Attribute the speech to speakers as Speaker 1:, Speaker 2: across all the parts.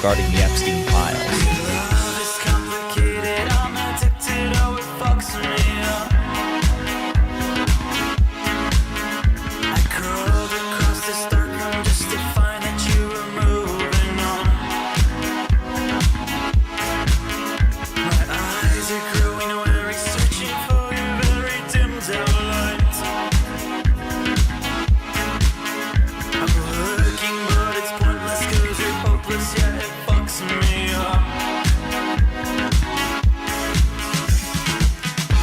Speaker 1: regarding the Epstein files.
Speaker 2: Love is complicated, I'm addicted, oh it fucks me up. I crawled across this dark room just to find that you were moving on. My eyes are growing weary, searching for your very dimmed out light. I'm looking but it's pointless cause you're hopeless, yeah it fucks me up.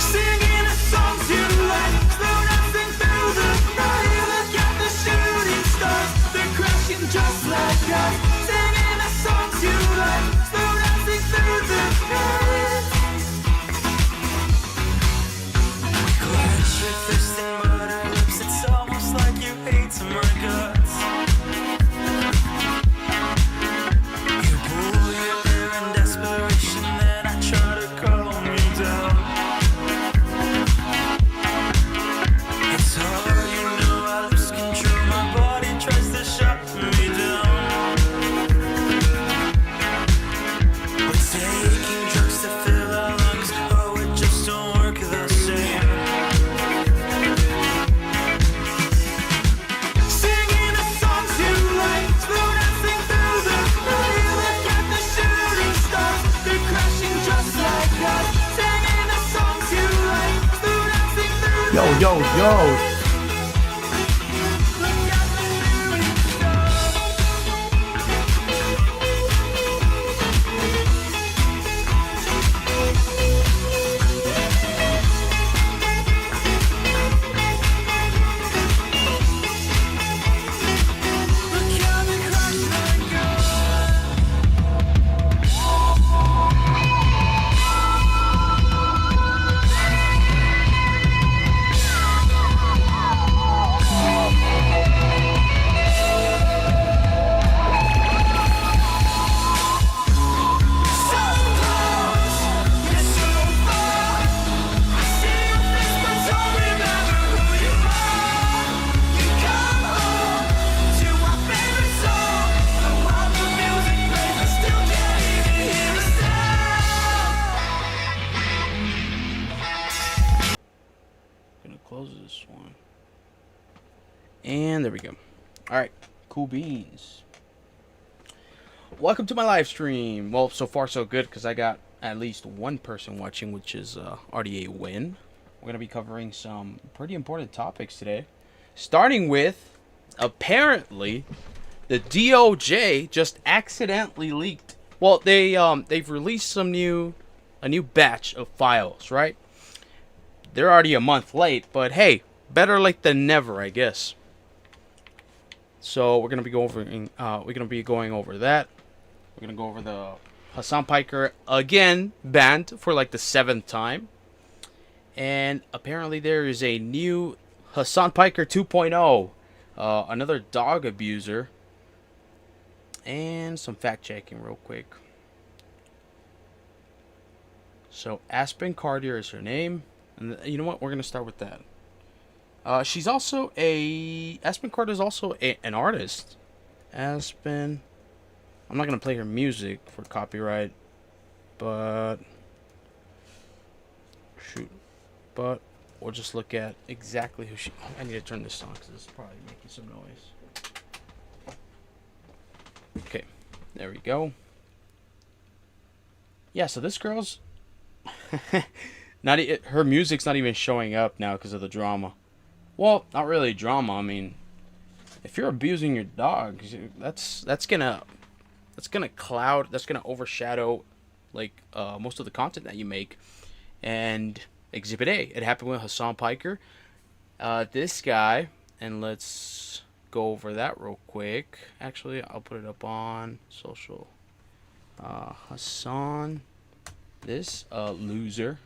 Speaker 2: Singing the songs you like, slow dancing through the night. Look at the shooting stars, they're crashing just like us. Singing the songs you like, slow dancing through the night. We clench your fist and butter lips, it's almost like you hate my guts. You pull your hair in desperation, then I try to calm you down. It's hard, you know I lose control, my body tries to shut me down. We're taking drugs to fill our lungs, oh it just don't work the same. Singing the songs you like, slow dancing through the night. Look at the shooting stars, they're crashing just like us. Singing the songs you like, slow dancing through the
Speaker 3: Yo, yo, yo.
Speaker 2: Look at the shooting stars. Look how they crash like us. So close, yet so far. I see your face, but don't remember who you are. You come home to our favorite song, and while the music plays, I still can't even hear a sound.
Speaker 3: Gonna close this one. And there we go. Alright, cool beans. Welcome to my live stream. Well, so far so good because I got at least one person watching, which is already a win. We're gonna be covering some pretty important topics today. Starting with, apparently, the DOJ just accidentally leaked. Well, they've released a new batch of files, right? They're already a month late, but hey, better late than never, I guess. So we're gonna be going over that. We're gonna go over the Hassan Piker again banned for like the 7th time, and apparently there is a new Hassan Piker 2.0, another dog abuser, and some fact checking real quick. So Aspen Cartier is her name. And you know what? We're gonna start with that. She's also Aspen Carter is also an artist. Aspen. I'm not gonna play her music for copyright, but shoot. But we'll just look at exactly who she. I need to turn this on because it's probably making some noise. Okay, there we go. Yeah, so this girl's. Her music's not even showing up now because of the drama. Well, not really drama. I mean, if you're abusing your dog, that's gonna overshadow like most of the content that you make. And Exhibit A, it happened with Hassan Piker. This guy, and let's go over that real quick. Actually, I'll put it up on social. Hassan, this loser.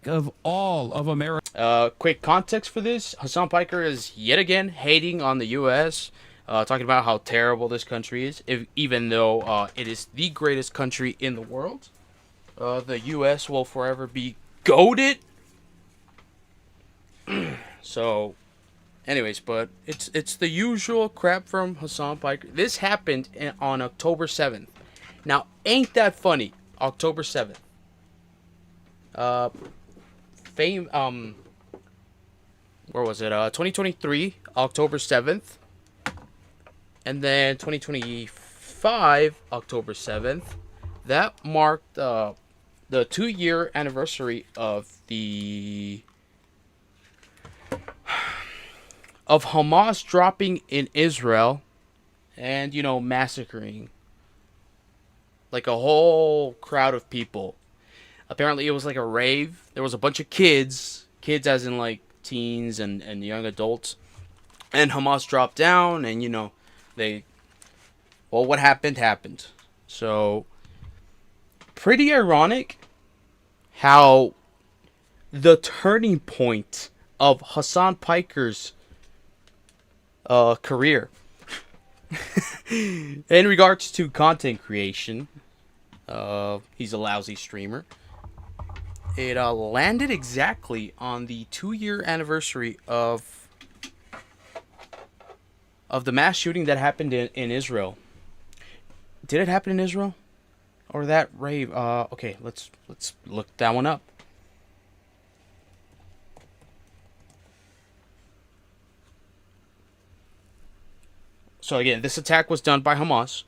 Speaker 4: Of all of America.
Speaker 3: Quick context for this. Hassan Piker is yet again hating on the U.S., talking about how terrible this country is, even though it is the greatest country in the world. The U.S. will forever be goated. So, Anyways, but it's the usual crap from Hassan Piker. This happened on October 7th. Now, ain't that funny? October 7th. Fame. Where was it? 2023, October 7th, and then 2025, October 7th. That marked the 2-year anniversary of Hamas dropping in Israel and, massacring like a whole crowd of people. Apparently it was like a rave. There was a bunch of kids as in like teens and young adults. And Hamas dropped down and, what happened. So, pretty ironic how the turning point of Hassan Piker's career in regards to content creation, he's a lousy streamer. It landed exactly on the 2-year anniversary of the mass shooting that happened in Israel. Did it happen in Israel? Or that rave? Okay, let's look that one up. So again, this attack was done by Hamas.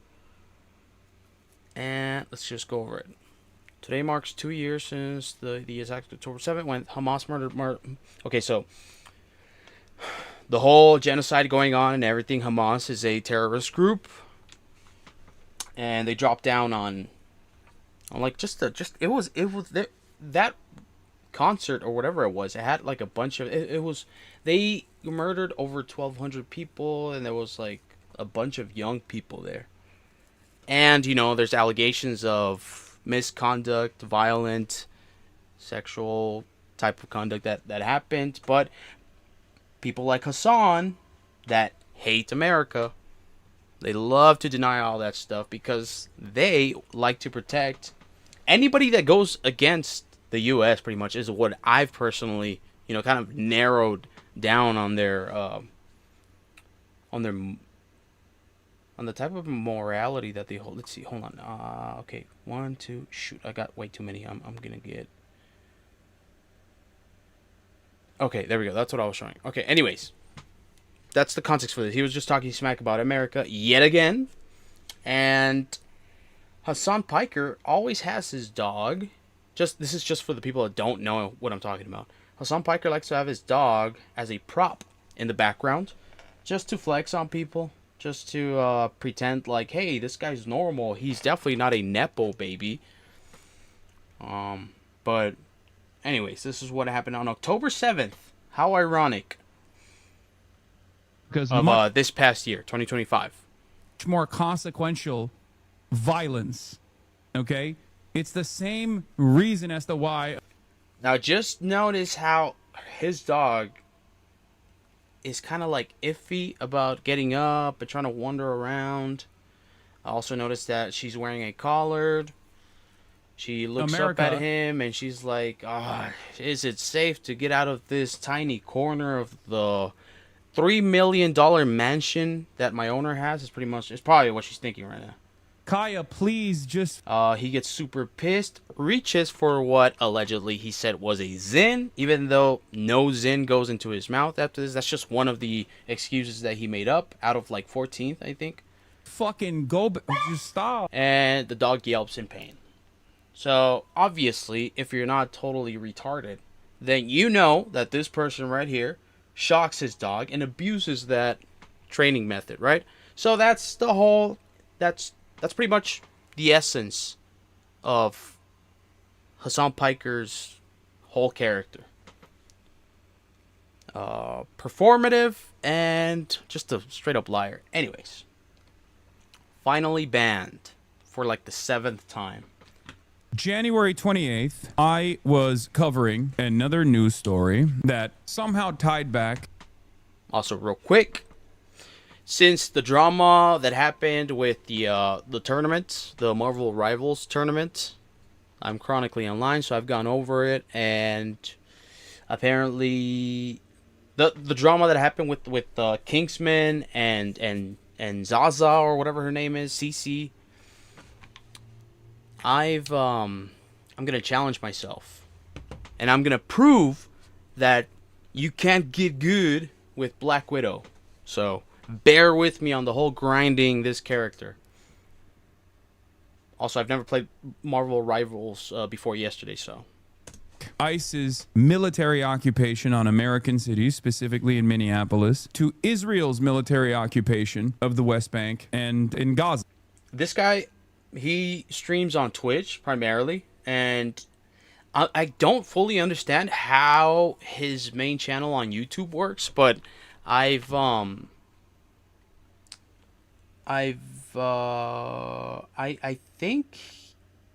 Speaker 3: And let's just go over it. Today marks 2 years since the attack of October 7th when Hamas murdered. Okay, so the whole genocide going on and everything. Hamas is a terrorist group, and they dropped down on like that concert or whatever it was. It had like a bunch of they murdered over 1,200 people, and there was like a bunch of young people there. And, there's allegations of misconduct, violent, sexual type of conduct that happened. But people like Hassan that hate America, they love to deny all that stuff because they like to protect anybody that goes against the U.S. pretty much is what I've personally, kind of narrowed down on on the type of morality that they hold. Let's see. Hold on. Okay. 1, 2. Shoot. I got way too many. I'm going to get. Okay. There we go. That's what I was showing. Okay. Anyways. That's the context for this. He was just talking smack about America yet again. And Hassan Piker always has his dog. This is just for the people that don't know what I'm talking about. Hassan Piker likes to have his dog as a prop in the background. Just to flex on people. Just to pretend like, hey, this guy's normal. He's definitely not a Nepo baby. But anyways, this is what happened on October 7th. How ironic.
Speaker 4: Because
Speaker 3: of this past year, 2025.
Speaker 4: Much more consequential violence. Okay? It's the same reason as to why.
Speaker 3: Now, just notice how his dog is kind of like iffy about getting up and trying to wander around. I also noticed that she's wearing a collar. She looks up at him and she's like, is it safe to get out of this tiny corner of the $3 million mansion that my owner has? It's probably what she's thinking right now.
Speaker 4: Kaya, please just...
Speaker 3: He gets super pissed, reaches for what allegedly he said was a Zin, even though no Zin goes into his mouth after this. That's just one of the excuses that he made up out of like 14th, I think.
Speaker 4: Fucking go, just stop.
Speaker 3: And the dog yelps in pain. So, obviously, if you're not totally retarded, then you know that this person right here shocks his dog and abuses that training method, right? So that's the whole... That's pretty much the essence of Hassan Piker's whole character. Performative and just a straight up liar. Anyways. Finally banned for like the 7th time.
Speaker 4: January 28th, I was covering another news story that somehow tied back.
Speaker 3: Also, real quick. Since the drama that happened with the tournament, the Marvel Rivals tournament, I'm chronically online, so I've gone over it, and apparently the drama that happened with Kingsman and Zaza or whatever her name is, CC. I'm gonna challenge myself, and I'm gonna prove that you can't get good with Black Widow. So bear with me on the whole grinding this character. Also, I've never played Marvel Rivals before yesterday, so.
Speaker 4: ICE's military occupation on American cities, specifically in Minneapolis, to Israel's military occupation of the West Bank and in Gaza.
Speaker 3: This guy, he streams on Twitch primarily, and I don't fully understand how his main channel on YouTube works, but I think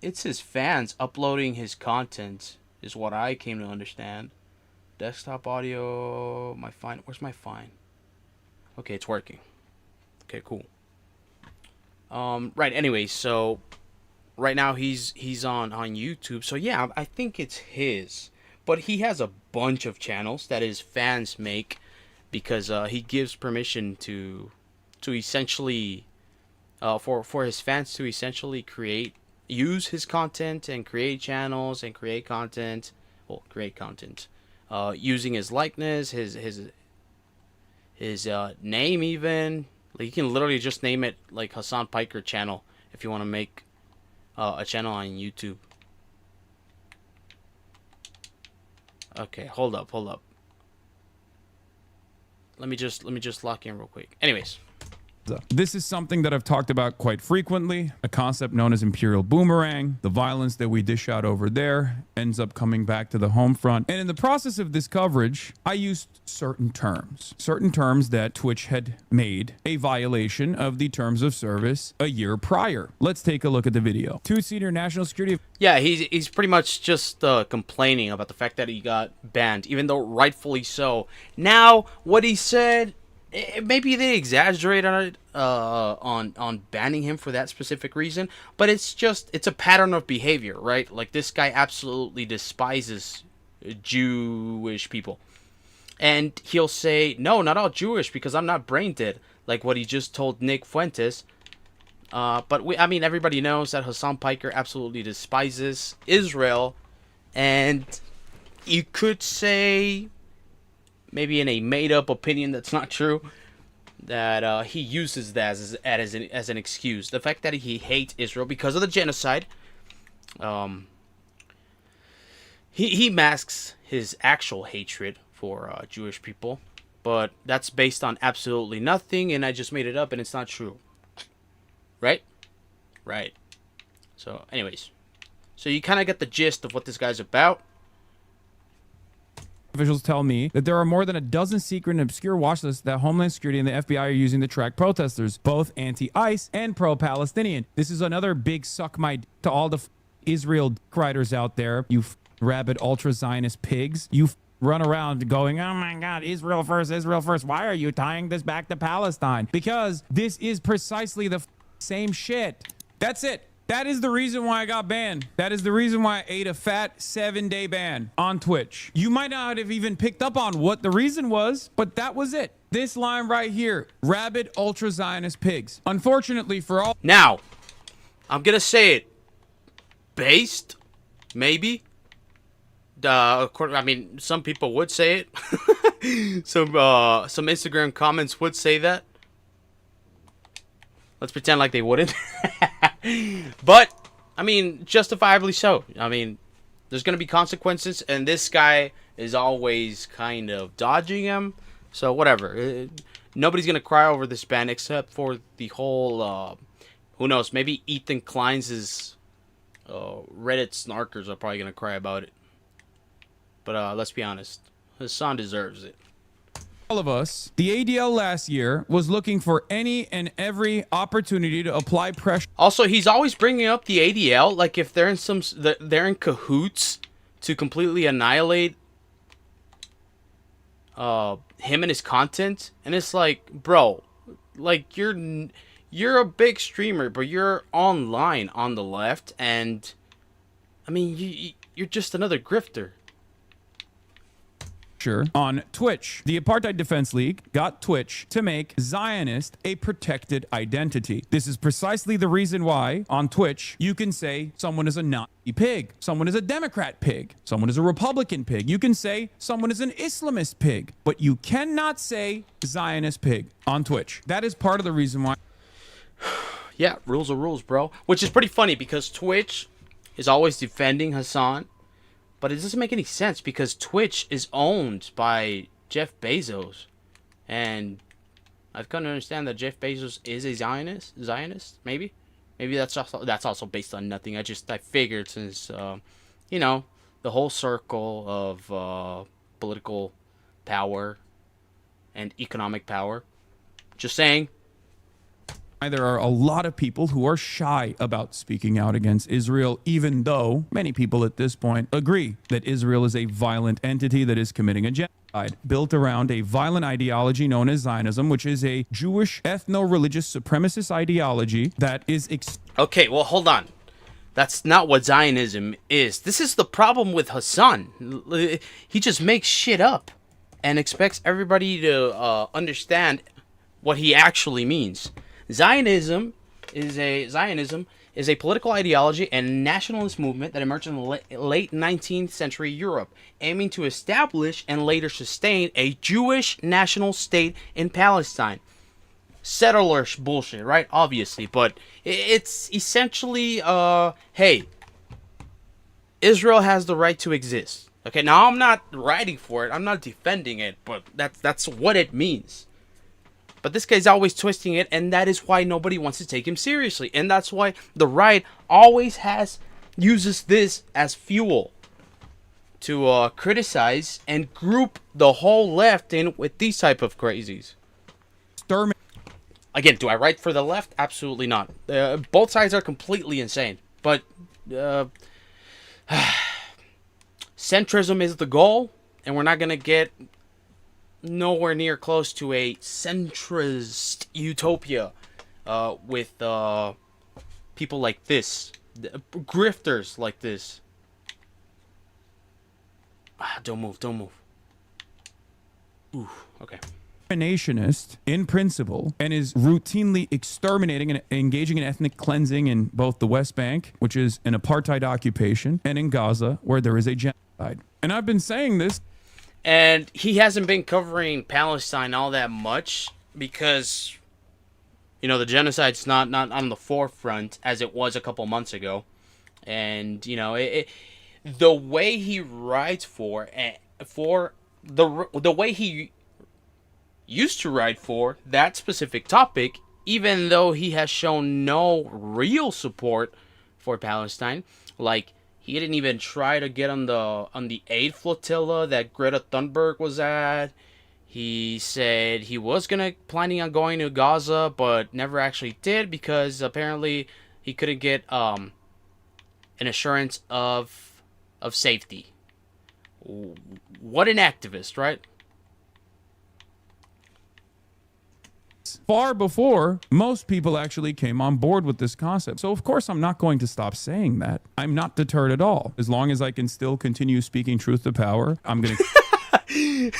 Speaker 3: it's his fans uploading his content is what I came to understand. Desktop audio, my fine. Where's my fine? Okay, it's working. Okay, cool. Right. Anyway, so right now he's on YouTube. So yeah, I think it's his, but he has a bunch of channels that his fans make because he gives permission to essentially for his fans to essentially use his content and create channels and create content using his likeness, his name even. Like, you can literally just name it like Hassan Piker channel if you want to make a channel on YouTube. Okay, hold up. Let me just lock in real quick. Anyways,
Speaker 4: this is something that I've talked about quite frequently, a concept known as Imperial Boomerang. The violence that we dish out over there ends up coming back to the home front. And in the process of this coverage, I used certain terms that Twitch had made a violation of the terms of service a year prior. Let's take a look at the video. Two senior national security.
Speaker 3: yeah, he's pretty much just complaining about the fact that he got banned, even though rightfully so. Now, what he said, maybe they exaggerate on it, on banning him for that specific reason, but it's a pattern of behavior, right? Like, this guy absolutely despises Jewish people, and he'll say, no, not all Jewish, because I'm not brain dead, like what he just told Nick Fuentes. But everybody knows that Hassan Piker absolutely despises Israel, and you could say, maybe in a made-up opinion that's not true, that he uses that as an excuse. The fact that he hates Israel because of the genocide, he masks his actual hatred for Jewish people, but that's based on absolutely nothing, and I just made it up, and it's not true. Right? Right. So, anyways. So you kind of get the gist of what this guy's about.
Speaker 4: Officials tell me that there are more than a dozen secret and obscure watch lists that Homeland Security and the FBI are using to track protesters, both anti-ICE and pro-Palestinian. This is another big suck my d to all the Israel writers out there. You rabid ultra-Zionist pigs. You run around going, oh my God, Israel first, Israel first. Why are you tying this back to Palestine? Because this is precisely the same shit. That's it. That is the reason why I got banned. That is the reason why I ate a fat 7-day ban on Twitch. You might not have even picked up on what the reason was, but that was it. This line right here, rabid ultra-Zionist pigs. Unfortunately for all...
Speaker 3: Now, I'm going to say it. Based, maybe. Some people would say it. Some Instagram comments would say that. Let's pretend like they wouldn't. But, justifiably so. There's going to be consequences, and this guy is always kind of dodging them. So, whatever. Nobody's going to cry over this ban except for the whole, who knows, maybe Ethan Klein's Reddit snarkers are probably going to cry about it. But let's be honest. Hassan deserves it.
Speaker 4: All of us, the ADL last year was looking for any and every opportunity to apply pressure.
Speaker 3: Also, he's always bringing up the ADL like if they're in cahoots to completely annihilate him and his content, and it's like, bro, like you're a big streamer, but you're online on the left, and you're just another grifter.
Speaker 4: on Twitch. The Apartheid Defense League got Twitch to make Zionist a protected identity. This is precisely the reason why on Twitch you can say someone is a Nazi pig, someone is a Democrat pig, someone is a Republican pig. You can say someone is an Islamist pig, but you cannot say Zionist pig on Twitch. That is part of the reason why.
Speaker 3: Yeah, rules are rules, bro. Which is pretty funny because Twitch is always defending Hassan, but it doesn't make any sense because Twitch is owned by Jeff Bezos, and I've come to understand that Jeff Bezos is a Zionist, maybe that's also based on nothing. I figured since you know, the whole circle of political power and economic power. Just saying.
Speaker 4: There are a lot of people who are shy about speaking out against Israel, even though many people at this point agree that Israel is a violent entity that is committing a genocide built around a violent ideology known as Zionism, which is a Jewish ethno-religious supremacist ideology that is...
Speaker 3: Okay, well, hold on. That's not what Zionism is. This is the problem with Hassan. He just makes shit up and expects everybody to understand what he actually means. Zionism is a political ideology and nationalist movement that emerged in the late 19th century Europe, aiming to establish and later sustain a Jewish national state in Palestine. Settler bullshit, right? Obviously, but it's essentially, hey, Israel has the right to exist. Okay, now I'm not writing for it, I'm not defending it, but that's what it means. But this guy's always twisting it, and that is why nobody wants to take him seriously. And that's why the right always uses this as fuel to criticize and group the whole left in with these type of crazies. Again, do I write for the left? Absolutely not. Both sides are completely insane. But centrism is the goal, and we're not going to get nowhere near close to a centrist utopia with people like this, grifters like this. Don't move. Ooh, okay.
Speaker 4: Nationist in principle and is routinely exterminating and engaging in ethnic cleansing in both the West Bank, which is an apartheid occupation, and in Gaza, where there is a genocide. And I've been saying this.
Speaker 3: And he hasn't been covering Palestine all that much because, you know, the genocide's not on the forefront as it was a couple months ago. And, you know, the way he writes for the way he used to write for that specific topic, even though he has shown no real support for Palestine, like he didn't even try to get on the aid flotilla that Greta Thunberg was at. He said he was planning on going to Gaza, but never actually did because apparently he couldn't get an assurance of safety. What an activist, right?
Speaker 4: Far before most people actually came on board with this concept. So of course I'm not going to stop saying that. I'm not deterred at all. As long as I can still continue speaking truth to power, I'm going to...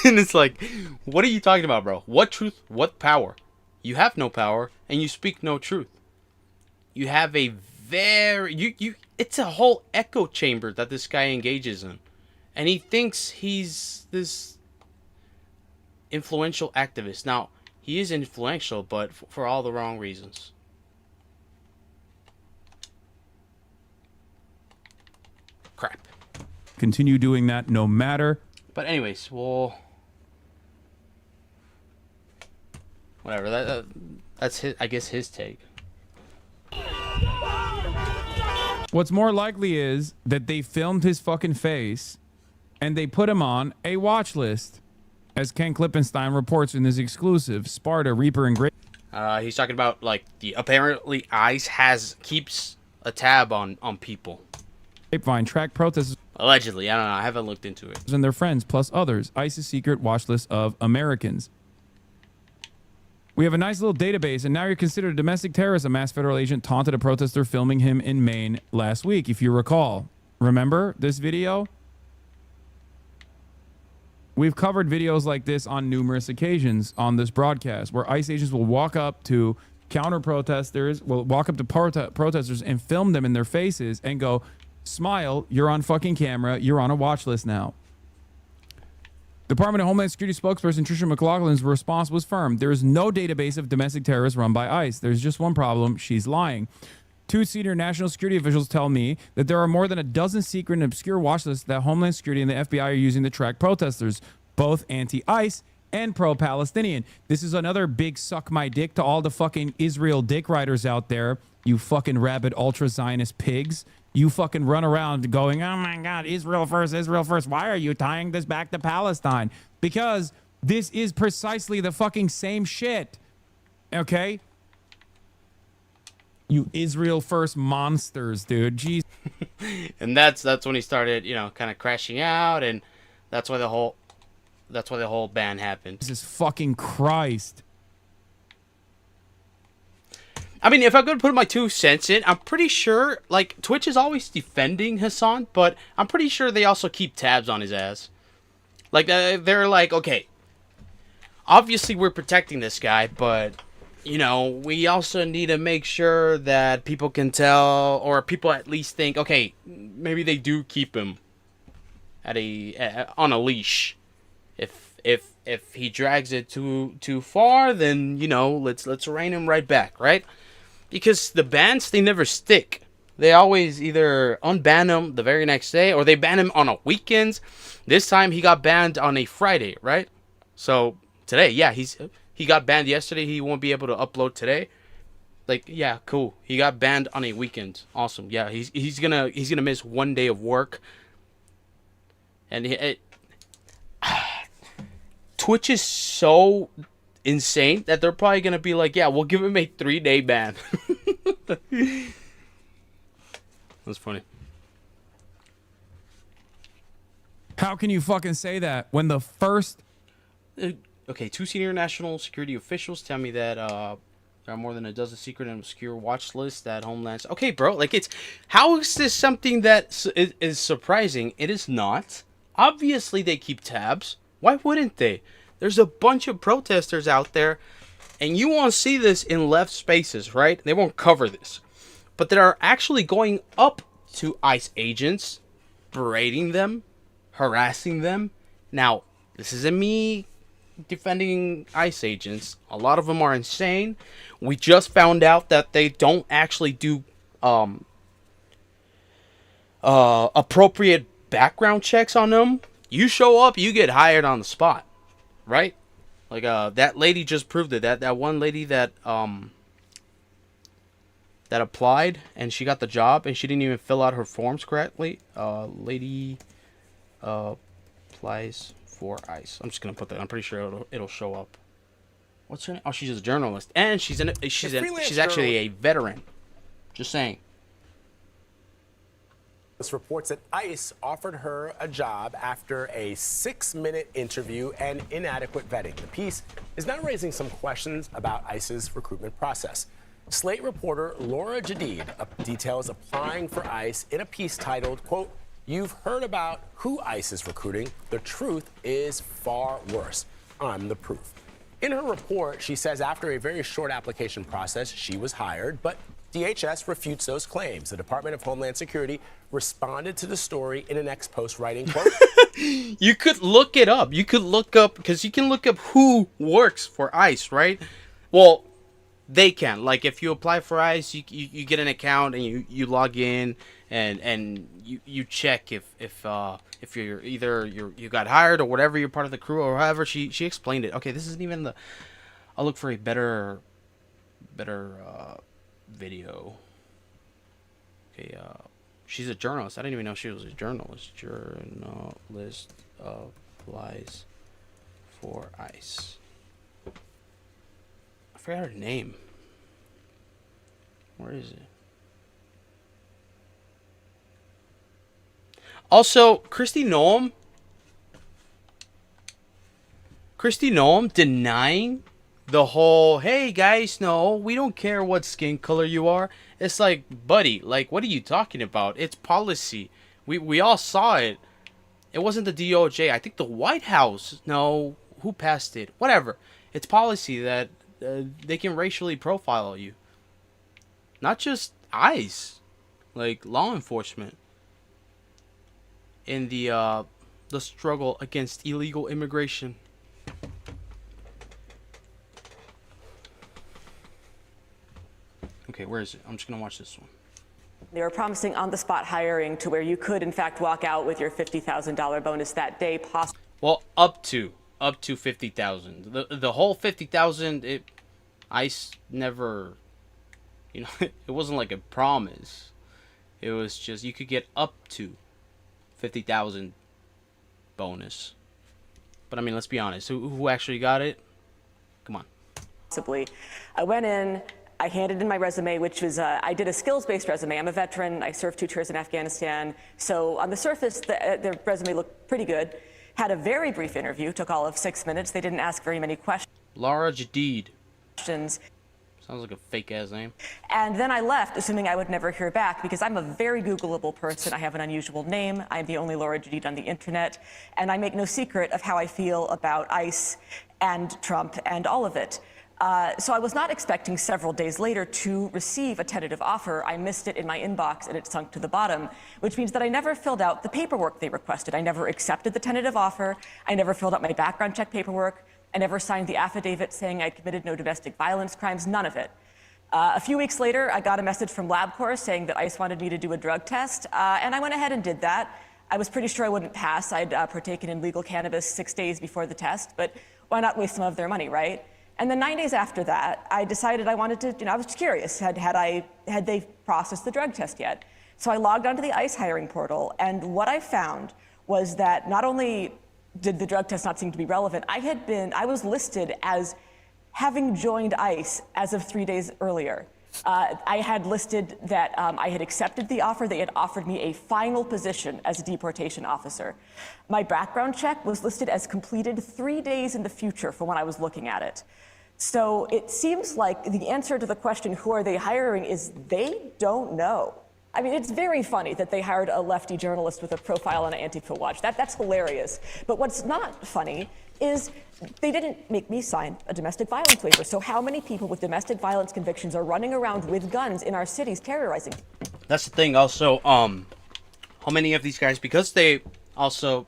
Speaker 3: And it's like, what are you talking about, bro? What truth? What power? You have no power and you speak no truth. You have a it's a whole echo chamber that this guy engages in. And he thinks he's this influential activist. Now, he is influential, but for all the wrong reasons. Crap.
Speaker 4: Continue doing that no matter.
Speaker 3: But anyways, well, whatever. That's his, I guess, his take.
Speaker 4: What's more likely is that they filmed his fucking face and they put him on a watch list. As Ken Klippenstein reports in his exclusive, Sparta, Reaper, and Great.
Speaker 3: He's talking about like apparently ICE keeps a tab on people.
Speaker 4: Grapevine track protesters.
Speaker 3: Allegedly, I don't know. I haven't looked into it.
Speaker 4: And their friends, plus others. ICE's secret watch list of Americans. We have a nice little database, and now you're considered a domestic terrorist. A masked federal agent taunted a protester filming him in Maine last week, if you recall. Remember this video? We've covered videos like this on numerous occasions on this broadcast where ICE agents will walk up to counter protesters, will walk up to protesters and film them in their faces and go, smile, you're on fucking camera, you're on a watch list now. Department of Homeland Security spokesperson Tricia McLaughlin's response was firm. There is no database of domestic terrorists run by ICE. There's just one problem. She's lying. 2 senior national security officials tell me that there are more than a dozen secret and obscure watch lists that Homeland Security and the FBI are using to track protesters, both anti-ICE and pro-Palestinian. This is another big suck my dick to all the fucking Israel dick riders out there, you fucking rabid ultra-Zionist pigs. You fucking run around going, oh my God, Israel first, Israel first. Why are you tying this back to Palestine? Because this is precisely the fucking same shit. Okay? You Israel first monsters, dude. Jeez.
Speaker 3: And that's when he started, kind of crashing out, and that's why the whole ban happened.
Speaker 4: Jesus fucking Christ.
Speaker 3: I mean, if I'm going to put my 2 cents in, I'm pretty sure, like, Twitch is always defending Hassan, but I'm pretty sure they also keep tabs on his ass. Like, they're like, okay, obviously we're protecting this guy, but, we also need to make sure that people can tell, or people at least think, okay, maybe they do keep him on a leash. If he drags it too far, then, let's rein him right back, right? Because the bans, they never stick. They always either unban him the very next day, or they ban him on a weekends. This time he got banned on a Friday, right? So today, yeah, he got banned yesterday. He won't be able to upload today. Like, yeah, cool. He got banned on a weekend. Awesome. Yeah, he's gonna miss 1 day of work. And Twitch is so insane that they're probably gonna be like, yeah, we'll give him a 3-day ban. That's funny.
Speaker 4: How can you fucking say that when the first...
Speaker 3: Okay, 2 senior national security officials tell me that there are more than a dozen secret and obscure watch lists that Homeland... Okay, bro, like, how is this something that is surprising? It is not. Obviously, they keep tabs. Why wouldn't they? There's a bunch of protesters out there, and you won't see this in left spaces, right? They won't cover this. But they are actually going up to ICE agents, berating them, harassing them. Now, this isn't me defending ICE agents. A lot of them are insane. We just found out that they don't actually do appropriate background checks on them. You show up, you get hired on the spot. Right? Like, that lady just proved it. That one lady that applied and she got the job and she didn't even fill out her forms correctly. Lady applies for ICE. I'm just gonna put that. I'm pretty sure it'll show up. What's her name? Oh, she's a journalist and she's actually a veteran. Just saying.
Speaker 1: This reports that ICE offered her a job after a 6-minute interview and inadequate vetting. The piece is now raising some questions about ICE's recruitment process. Slate reporter Laura Jadid details applying for ICE in a piece titled, quote, "You've heard about who ICE is recruiting. The truth is far worse. I'm the proof." In her report, she says after a very short application process, she was hired, but DHS refutes those claims. The Department of Homeland Security responded to the story in an ex-post writing, quote,
Speaker 3: You could look it up. You could look up, because you can look up who works for ICE, right? Well, they can. Like, if you apply for ICE, you get an account and you log in and you check if you're either you got hired or whatever, you're part of the crew or however. She explained it. Okay, this isn't even I'll look for a better video. Okay, she's a journalist. I didn't even know she was a journalist. Journalist applies for ICE. I forgot her name. Where is it? Also, Kristi Noem denying the whole, hey guys, no, we don't care what skin color you are. It's like, buddy, like, what are you talking about? It's policy. We all saw it. It wasn't the DOJ. I think the White House. No, who passed it? Whatever. It's policy that they can racially profile you. Not just ICE, like law enforcement. In the struggle against illegal immigration. Okay, where is it? I'm just gonna watch this one.
Speaker 5: They were promising on-the-spot hiring to where you could, in fact, walk out with your $50,000 bonus that day, possibly.
Speaker 3: Well, up to 50,000. The whole 50,000. ICE never, it wasn't like a promise. It was just you could get up to 50,000 bonus. But I mean, let's be honest. Who actually got it? Come on.
Speaker 5: Possibly. I went in. I handed in my resume, which was, I did a skills-based resume. I'm a veteran. I served 2 tours in Afghanistan. So on the surface, the resume looked pretty good. Had a very brief interview, took all of 6 minutes. They didn't ask very many
Speaker 3: Laura Jadid.
Speaker 5: questions.
Speaker 3: Sounds like a fake-ass name.
Speaker 5: And then I left, assuming I would never hear back, because I'm a very Googleable person. I have an unusual name. I'm the only Laura Jadid on the internet. And I make no secret of how I feel about ICE and Trump and all of it. So I was not expecting several days later to receive a tentative offer. I missed it in my inbox and it sunk to the bottom, which means that I never filled out the paperwork they requested. I never accepted the tentative offer. I never filled out my background check paperwork. I never signed the affidavit saying I committed no domestic violence crimes, none of it. A few weeks later, I got a message from LabCorp saying that ICE wanted me to do a drug test, and I went ahead and did that. I was pretty sure I wouldn't pass. I'd partaken in legal cannabis 6 days before the test, but why not waste some of their money, right? And then 9 days after that, I decided I wanted to, I was curious, had they processed the drug test yet? So I logged onto the ICE hiring portal, and what I found was that not only did the drug test not seem to be relevant, I was listed as having joined ICE as of 3 days earlier. I had listed that I had accepted the offer. They had offered me a final position as a deportation officer. My background check was listed as completed 3 days in the future from when I was looking at it. So it seems like the answer to the question, who are they hiring, is they don't know. I mean, it's very funny that they hired a lefty journalist with a profile on Antifa Watch. That's hilarious. But what's not funny is they didn't make me sign a domestic violence waiver. So how many people with domestic violence convictions are running around with guns in our cities terrorizing?
Speaker 3: That's the thing. Also, how many of these guys, because they also,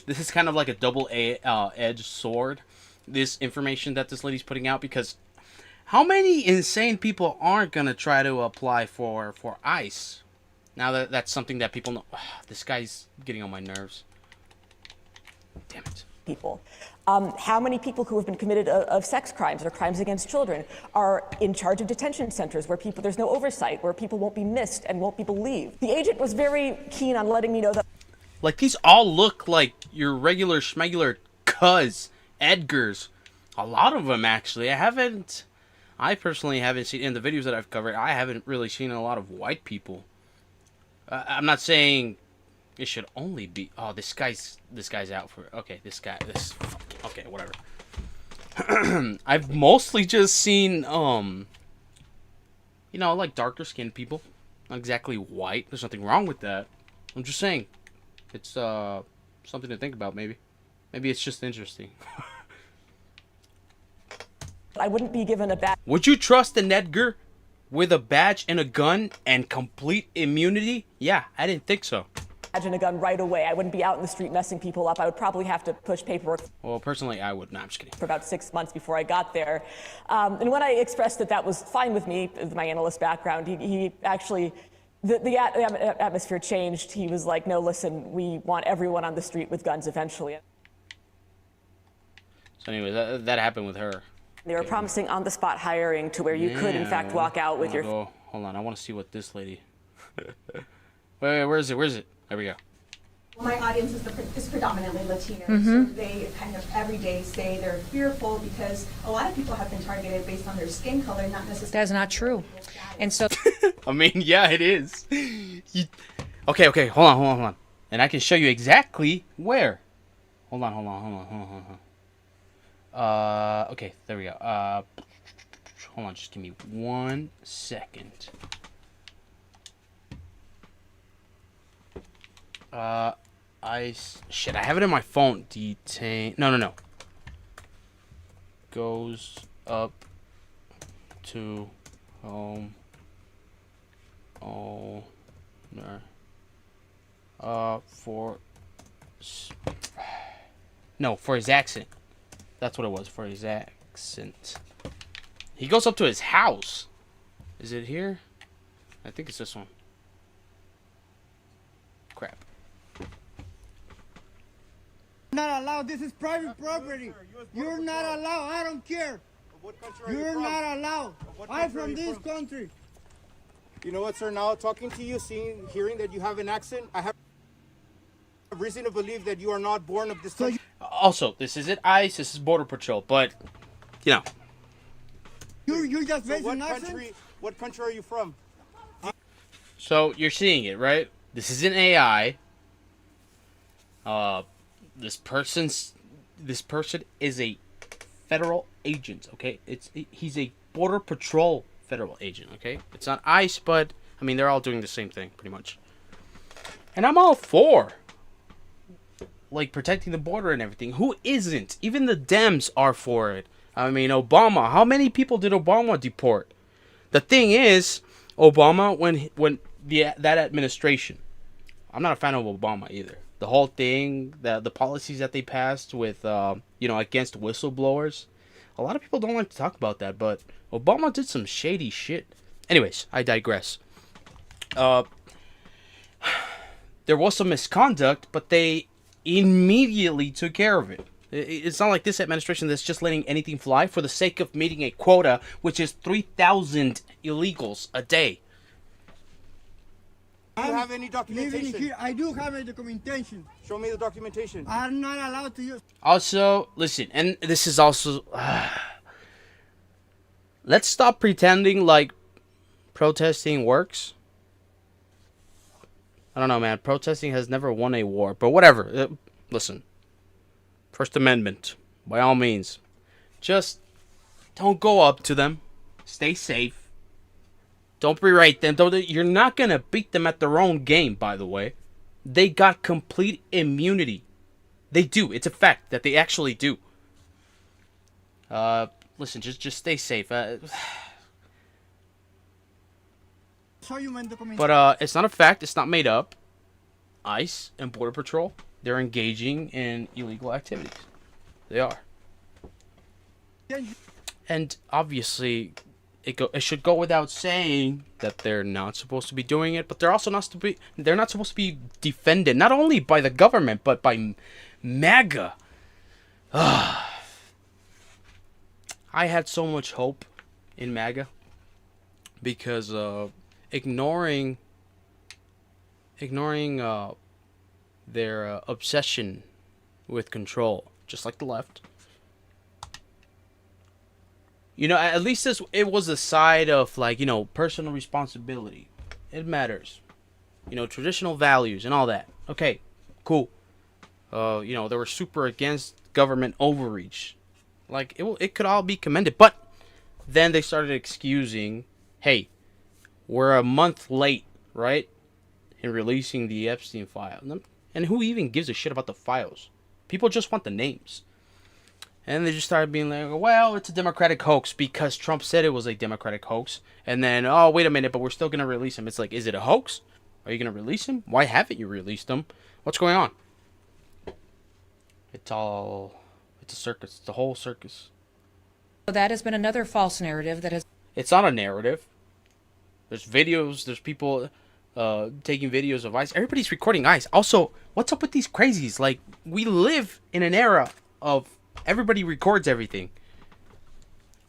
Speaker 3: this is kind of like a double-edged sword, this information that this lady's putting out, because how many insane people aren't going to try to apply for ICE? Now that's something that people know. This guy's getting on my nerves. Damn it.
Speaker 5: People. How many people who have been committed of sex crimes or crimes against children are in charge of detention centers where there's no oversight, where people won't be missed and won't be believed? The agent was very keen on letting me know that.
Speaker 3: Like, these all look like your regular schmegular cuz Edgars. A lot of them, actually. I personally haven't seen, in the videos that I've covered, I haven't really seen a lot of white people. I'm not saying it should only be, oh, this guy's out for, okay, okay, whatever. I've mostly just seen, like darker skinned people. Not exactly white. There's nothing wrong with that. I'm just saying, it's something to think about, maybe. Maybe it's just interesting.
Speaker 5: I wouldn't be given a badge.
Speaker 3: Would you trust an Edgar with a badge and a gun and complete immunity? Yeah, I didn't think so.
Speaker 5: And a gun right away. I wouldn't be out in the street messing people up. I would probably have to push paperwork.
Speaker 3: Well, personally, I would. No, I'm just kidding.
Speaker 5: For about 6 months before I got there. And when I expressed that was fine with me, with my analyst background, he actually, the atmosphere changed. He was like, no, listen, we want everyone on the street with guns eventually.
Speaker 3: So anyway, that happened with her.
Speaker 5: They were promising on-the-spot hiring to where you could, in fact, walk out with your...
Speaker 3: Hold on, I want to see what this lady... wait, where is it? There we go.
Speaker 6: My audience is predominantly Latino, so they kind of every day say they're fearful because a lot of people have been targeted based on their skin color, not necessarily.
Speaker 7: That's not true. And so...
Speaker 3: I mean, yeah, it is. Okay, hold on. And I can show you exactly where. Hold on. Okay, there we go. Hold on, just give me 1 second. ICE. Shit, I have it in my phone. Detain. No. Goes up to home owner. For his accident. That's what it was, for his accident. He goes up to his house. Is it here? I think it's this one. Crap.
Speaker 8: Not allowed. This is private property. You're not allowed. I don't care.
Speaker 9: What country are you
Speaker 8: You're
Speaker 9: from?
Speaker 8: not allowed.
Speaker 9: What
Speaker 8: I'm
Speaker 9: country are
Speaker 8: from
Speaker 9: you
Speaker 8: this
Speaker 9: from?
Speaker 8: country.
Speaker 9: You know what, sir? Now talking to you, hearing that you have an accent, I have reason to believe that you are not born of this country.
Speaker 3: Also, this isn't ICE, this is Border Patrol, but, you know.
Speaker 8: You're just
Speaker 9: So
Speaker 8: facing accent.
Speaker 9: what country are you from?
Speaker 3: So, you're seeing it, right? This is an AI. This person is a federal agent, okay? He's a Border Patrol federal agent, okay? It's not ICE, but, I mean, they're all doing the same thing, pretty much. And I'm all for, like, protecting the border and everything. Who isn't? Even the Dems are for it. I mean, Obama. How many people did Obama deport? The thing is, Obama, when that administration, I'm not a fan of Obama either. The whole thing, the policies that they passed with, against whistleblowers. A lot of people don't like to talk about that, but Obama did some shady shit. Anyways, I digress. There was some misconduct, but they immediately took care of it. It's not like this administration that's just letting anything fly for the sake of meeting a quota, which is 3,000 illegals a day.
Speaker 9: Do you have any
Speaker 8: Living
Speaker 9: documentation?
Speaker 8: here, I do have a documentation.
Speaker 9: Show me the documentation.
Speaker 8: I'm not allowed to use.
Speaker 3: Also, listen, and this is also... let's stop pretending like protesting works. I don't know, man. Protesting has never won a war, but whatever. Listen. First Amendment, by all means. Just don't go up to them. Stay safe. Don't berate them. You're not going to beat them at their own game, by the way. They got complete immunity. They do. It's a fact that they actually do. Listen, just stay safe.
Speaker 8: Show you my documentation.
Speaker 3: But it's not a fact. It's not made up. ICE and Border Patrol, they're engaging in illegal activities. They are. And obviously, it should go without saying that they're not supposed to be doing it, but they're also not supposed to be defended, not only by the government, but by MAGA. I had so much hope in MAGA because ignoring their obsession with control, just like the left. At least it was the side of, like, personal responsibility. It matters. Traditional values and all that. Okay, cool. They were super against government overreach. Like, it could all be commended. But then they started excusing, hey, we're a month late, right, in releasing the Epstein file. And who even gives a shit about the files? People just want the names. And they just started being like, well, it's a Democratic hoax because Trump said it was a Democratic hoax. And then, oh, wait a minute, but we're still going to release him. It's like, is it a hoax? Are you going to release him? Why haven't you released him? What's going on? It's a circus. It's a whole circus.
Speaker 7: So that has been another false narrative that has.
Speaker 3: It's not a narrative. There's videos. There's people taking videos of ICE. Everybody's recording ICE. Also, what's up with these crazies? Like, we live in an era of everybody records everything.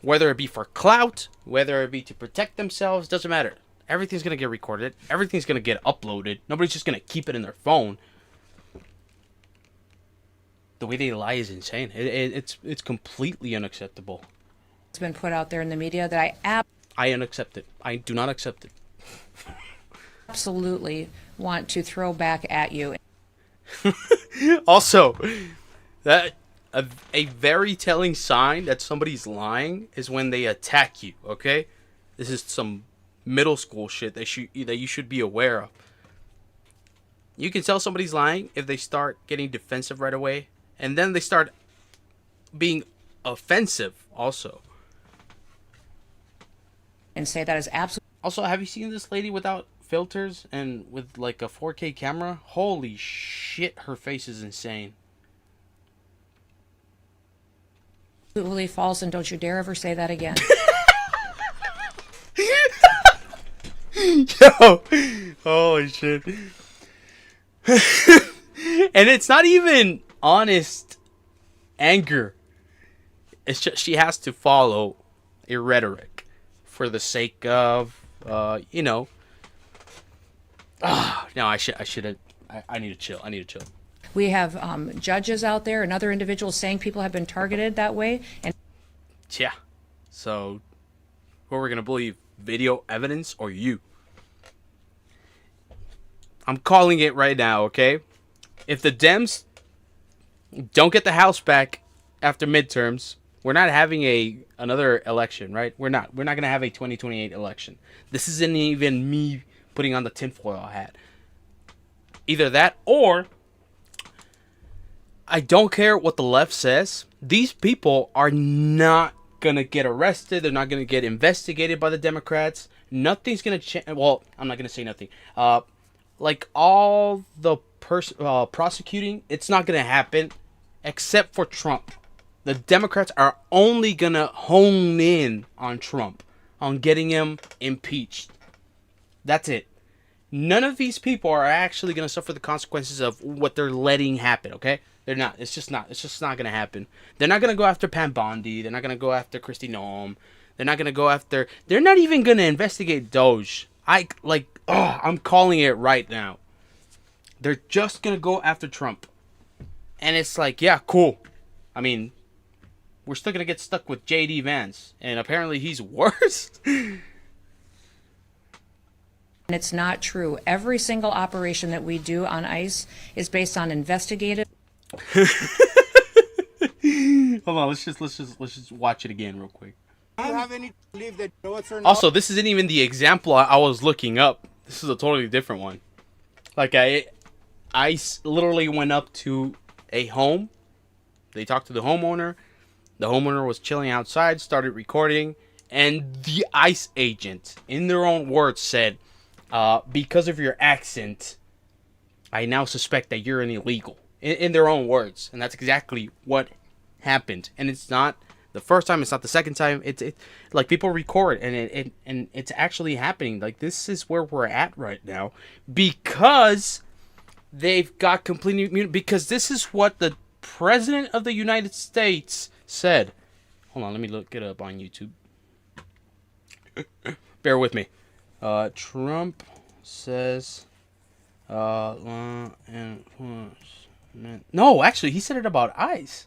Speaker 3: Whether it be for clout, whether it be to protect themselves, doesn't matter. Everything's going to get recorded. Everything's going to get uploaded. Nobody's just going to keep it in their phone. The way they lie is insane. It's completely unacceptable.
Speaker 7: It's been put out there in the media that I
Speaker 3: unaccept it. I do not accept it.
Speaker 7: absolutely want to throw back at you.
Speaker 3: Also, that a very telling sign that somebody's lying is when they attack you. Okay, this is some middle school shit that you should be aware of. You can tell somebody's lying if they start getting defensive right away, and then they start being offensive also.
Speaker 7: And say that is absolutely
Speaker 3: Also, have you seen this lady without filters and with like a 4K camera? Holy shit, her face is insane.
Speaker 7: false, and don't you dare ever say that again.
Speaker 3: Yo, holy shit. And it's not even honest anger. It's just she has to follow a rhetoric for the sake of, you know. No, I shouldn't. I need to chill. I need to chill.
Speaker 7: We have judges out there and other individuals saying people have been targeted that way. And
Speaker 3: Yeah. So, who are we going to believe? Video evidence or you? I'm calling it right now, okay? If the Dems don't get the House back after midterms, we're not having another election, right? We're not going to have a 2028 election. This isn't even me putting on the tinfoil hat. Either that or I don't care what the left says. These people are not going to get arrested. They're not going to get investigated by the Democrats. Nothing's going to change. Well, I'm not going to say nothing. Like all the prosecuting, it's not going to happen except for Trump. The Democrats are only going to hone in on Trump, on getting him impeached. That's it. None of these people are actually going to suffer the consequences of what they're letting happen, okay? They're not. It's just not going to happen. They're not going to go after Pam Bondi. They're not going to go after Kristi Noem. They're not going to go after... They're not even going to investigate DOJ. I'm calling it right now. They're just going to go after Trump. And it's like, yeah, cool. I mean, we're still going to get stuck with J.D. Vance. And apparently he's worse.
Speaker 7: it's not true. Every single operation that we do on ICE is based on investigative.
Speaker 3: Hold on, let's just watch it again real quick.
Speaker 9: Do you have any belief that you know what's or not?
Speaker 3: Also, this isn't even the example I was looking up. This is a totally different one. Like I literally went up to a home. They talked to the homeowner. The homeowner was chilling outside, started recording, and the ICE agent, in their own words, said, because of your accent, I now suspect that you're an illegal. In their own words. And that's exactly what happened. And it's not the first time, it's not the second time. It's like people record and it's actually happening. Like this is where we're at right now because they've got complete immunity. Because this is what the President of the United States said. Hold on, let me look it up on YouTube. Bear with me. Trump says no, actually, he said it about ICE.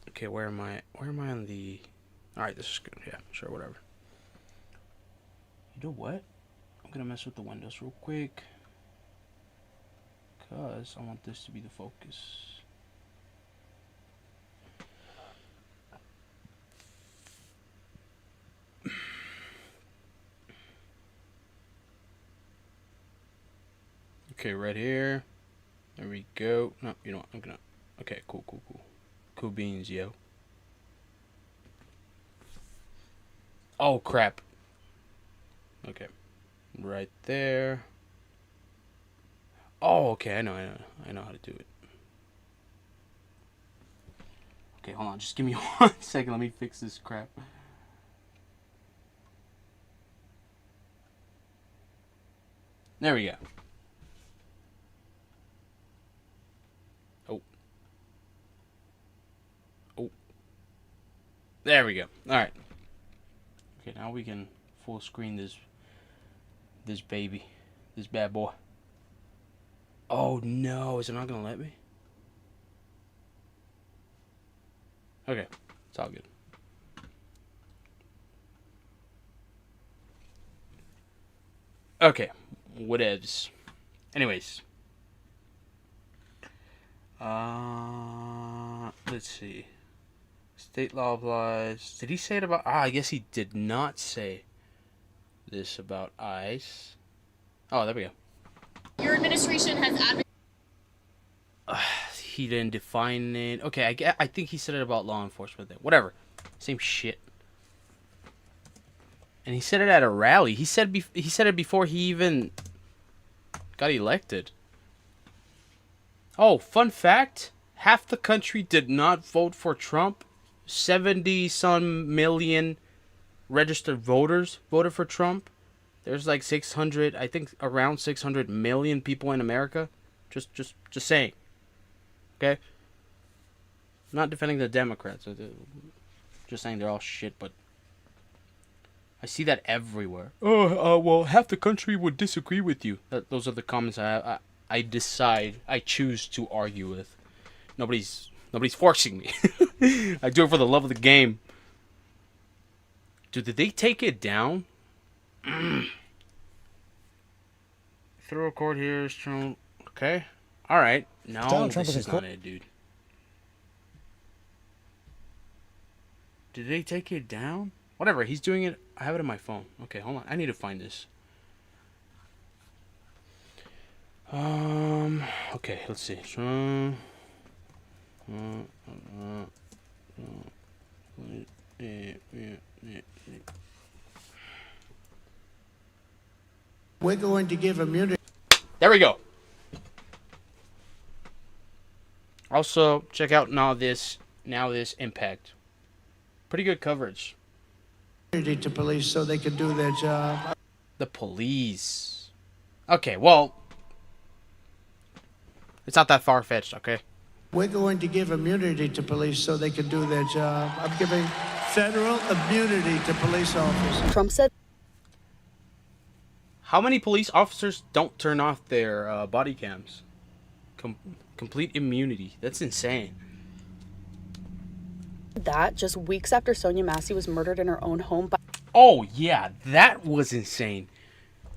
Speaker 3: Okay, where am I? Where am I on the... Alright, this is good. Yeah, sure, whatever. You know what? I'm gonna mess with the windows real quick. Because I want this to be the focus. Okay, right here. There we go. No, you know what? I'm gonna... Okay, cool. Cool beans, yo. Oh, crap. Okay. Right there. Oh, okay, I know how to do it. Okay, hold on. Just give me 1 second. Let me fix this crap. There we go. There we go. All right. Okay, now we can full screen this baby, this bad boy. Oh no, is it not gonna let me? Okay, it's all good. Okay, whatevs. Anyways. Let's see. State law applies. Did he say it about... Ah, I guess he did not say this about ICE. Oh, there we go.
Speaker 10: Your administration has advocated.
Speaker 3: He didn't define it. Okay, I think he said it about law enforcement then. Whatever. Same shit. And he said it at a rally. He said it before he even got elected. Oh, fun fact. Half the country did not vote for Trump. 70-some million registered voters voted for Trump. There's like 600, I think around 600 million people in America. Just saying. Okay? I'm not defending the Democrats. Just saying they're all shit, but I see that everywhere. Well, half the country would disagree with you. Those are the comments I choose to argue with. Nobody's forcing me. I do it for the love of the game. Dude, did they take it down? Federal court here is Trump. Okay. All right. No, this is not it, dude. Did they take it down? Whatever. He's doing it. I have it on my phone. Okay, hold on. I need to find this. Okay, let's see.
Speaker 8: We're going to give immunity.
Speaker 3: There we go. Also, check out Now This Impact. Pretty good coverage.
Speaker 8: To police so they can do their job.
Speaker 3: The police. Okay, well, it's not that far-fetched, okay?
Speaker 8: We're going to give immunity to police so they can do their job. I'm giving federal immunity to police officers.
Speaker 10: Trump said.
Speaker 3: How many police officers don't turn off their body cams? Complete immunity. That's insane.
Speaker 10: That just weeks after Sonia Massey was murdered in her own home by...
Speaker 3: Oh, yeah, that was insane.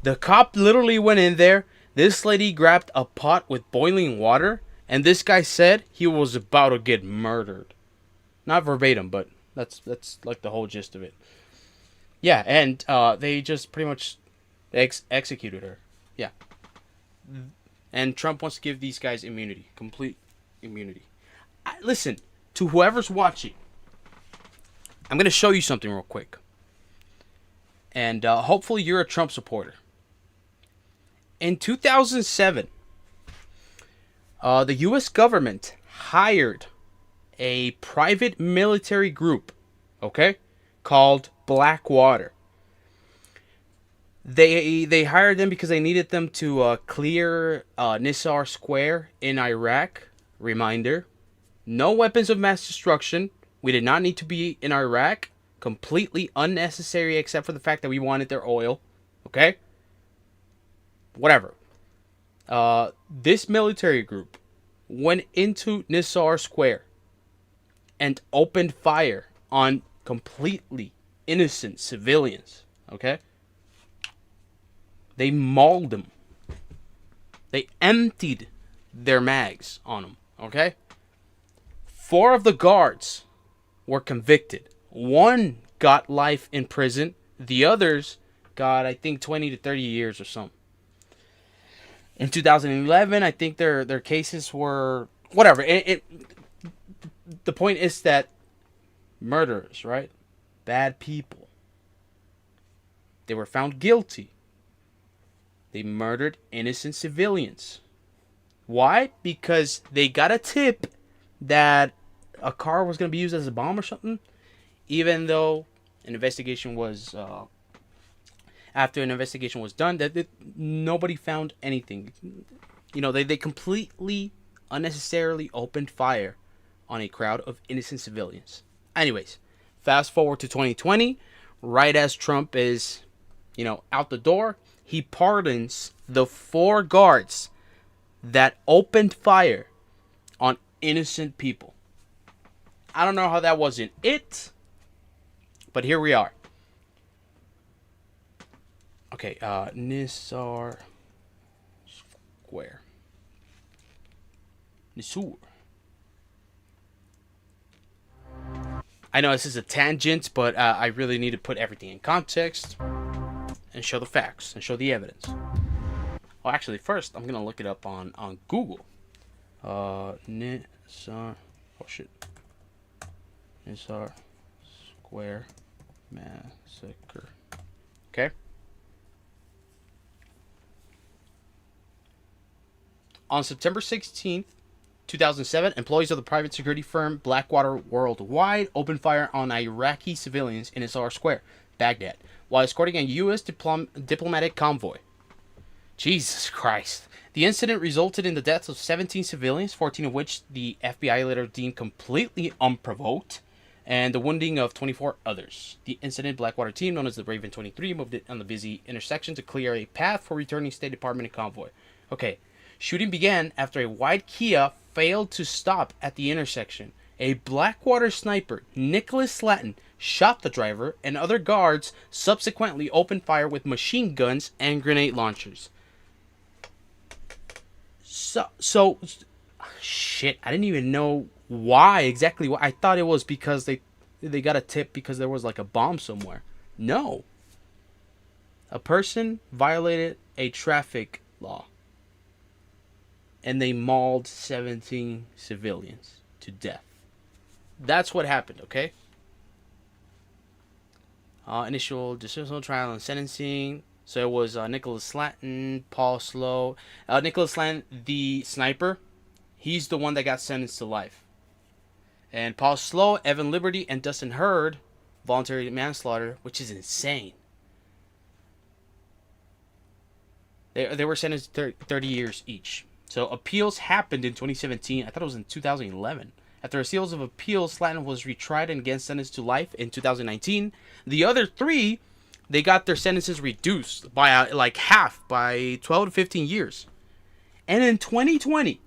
Speaker 3: The cop literally went in there. This lady grabbed a pot with boiling water, and this guy said he was about to get murdered. Not verbatim, but that's like the whole gist of it. Yeah, and they just pretty much executed her. Yeah. And Trump wants to give these guys immunity. Complete immunity. Listen, to whoever's watching, I'm going to show you something real quick. And hopefully you're a Trump supporter. In 2007, the U.S. government hired a private military group, okay, called Blackwater. They hired them because they needed them to clear Nisar Square in Iraq. Reminder, no weapons of mass destruction. We did not need to be in Iraq. Completely unnecessary except for the fact that we wanted their oil. Okay? Whatever. This military group went into Nisar Square and opened fire on completely innocent civilians. Okay? They mauled them. They emptied their mags on them. Okay? 4 of the guards were convicted. 1 got life in prison. The others got, I think, 20 to 30 years or something. In 2011, I think their cases were... Whatever. The point is that murderers, right? Bad people. They were found guilty. They murdered innocent civilians. Why? Because they got a tip that a car was going to be used as a bomb or something. Even though an investigation was... after an investigation was done, nobody found anything. You know, they completely unnecessarily opened fire on a crowd of innocent civilians. Anyways, fast forward to 2020, right as Trump is, out the door, he pardons the 4 guards that opened fire on innocent people. I don't know how that wasn't it, but here we are. Okay, Nisar Square. Nisur. I know this is a tangent, but I really need to put everything in context and show the facts and show the evidence. Well, actually, first I'm gonna look it up on Google. Nisar, oh shit, Nisar Square massacre. Okay. On September 16th, 2007, employees of the private security firm Blackwater Worldwide opened fire on Iraqi civilians in Nisar Square, Baghdad, while escorting a U.S. diplomatic convoy. Jesus Christ. The incident resulted in the deaths of 17 civilians, 14 of which the FBI later deemed completely unprovoked, and the wounding of 24 others. The incident Blackwater team, known as the Raven 23, moved it on the busy intersection to clear a path for returning State Department convoy. Okay. Shooting began after a white Kia failed to stop at the intersection. A Blackwater sniper, Nicholas Slatton, shot the driver, and other guards subsequently opened fire with machine guns and grenade launchers. So, shit, I didn't even know exactly why. I thought it was because they got a tip because there was like a bomb somewhere. No. A person violated a traffic law. And they mauled 17 civilians to death. That's what happened, okay? Initial dismissal, trial, and sentencing. So it was Nicholas Slatton, Paul Slow. Nicholas Slatton, the sniper, he's the one that got sentenced to life. And Paul Slow, Evan Liberty, and Dustin Hurd, voluntary manslaughter, which is insane. They were sentenced to 30 years each. So appeals happened in 2017. I thought it was in 2011. After a series of appeals, Slatton was retried and again sentenced to life in 2019. The other three, they got their sentences reduced by like half, by 12 to 15 years. And in 2020,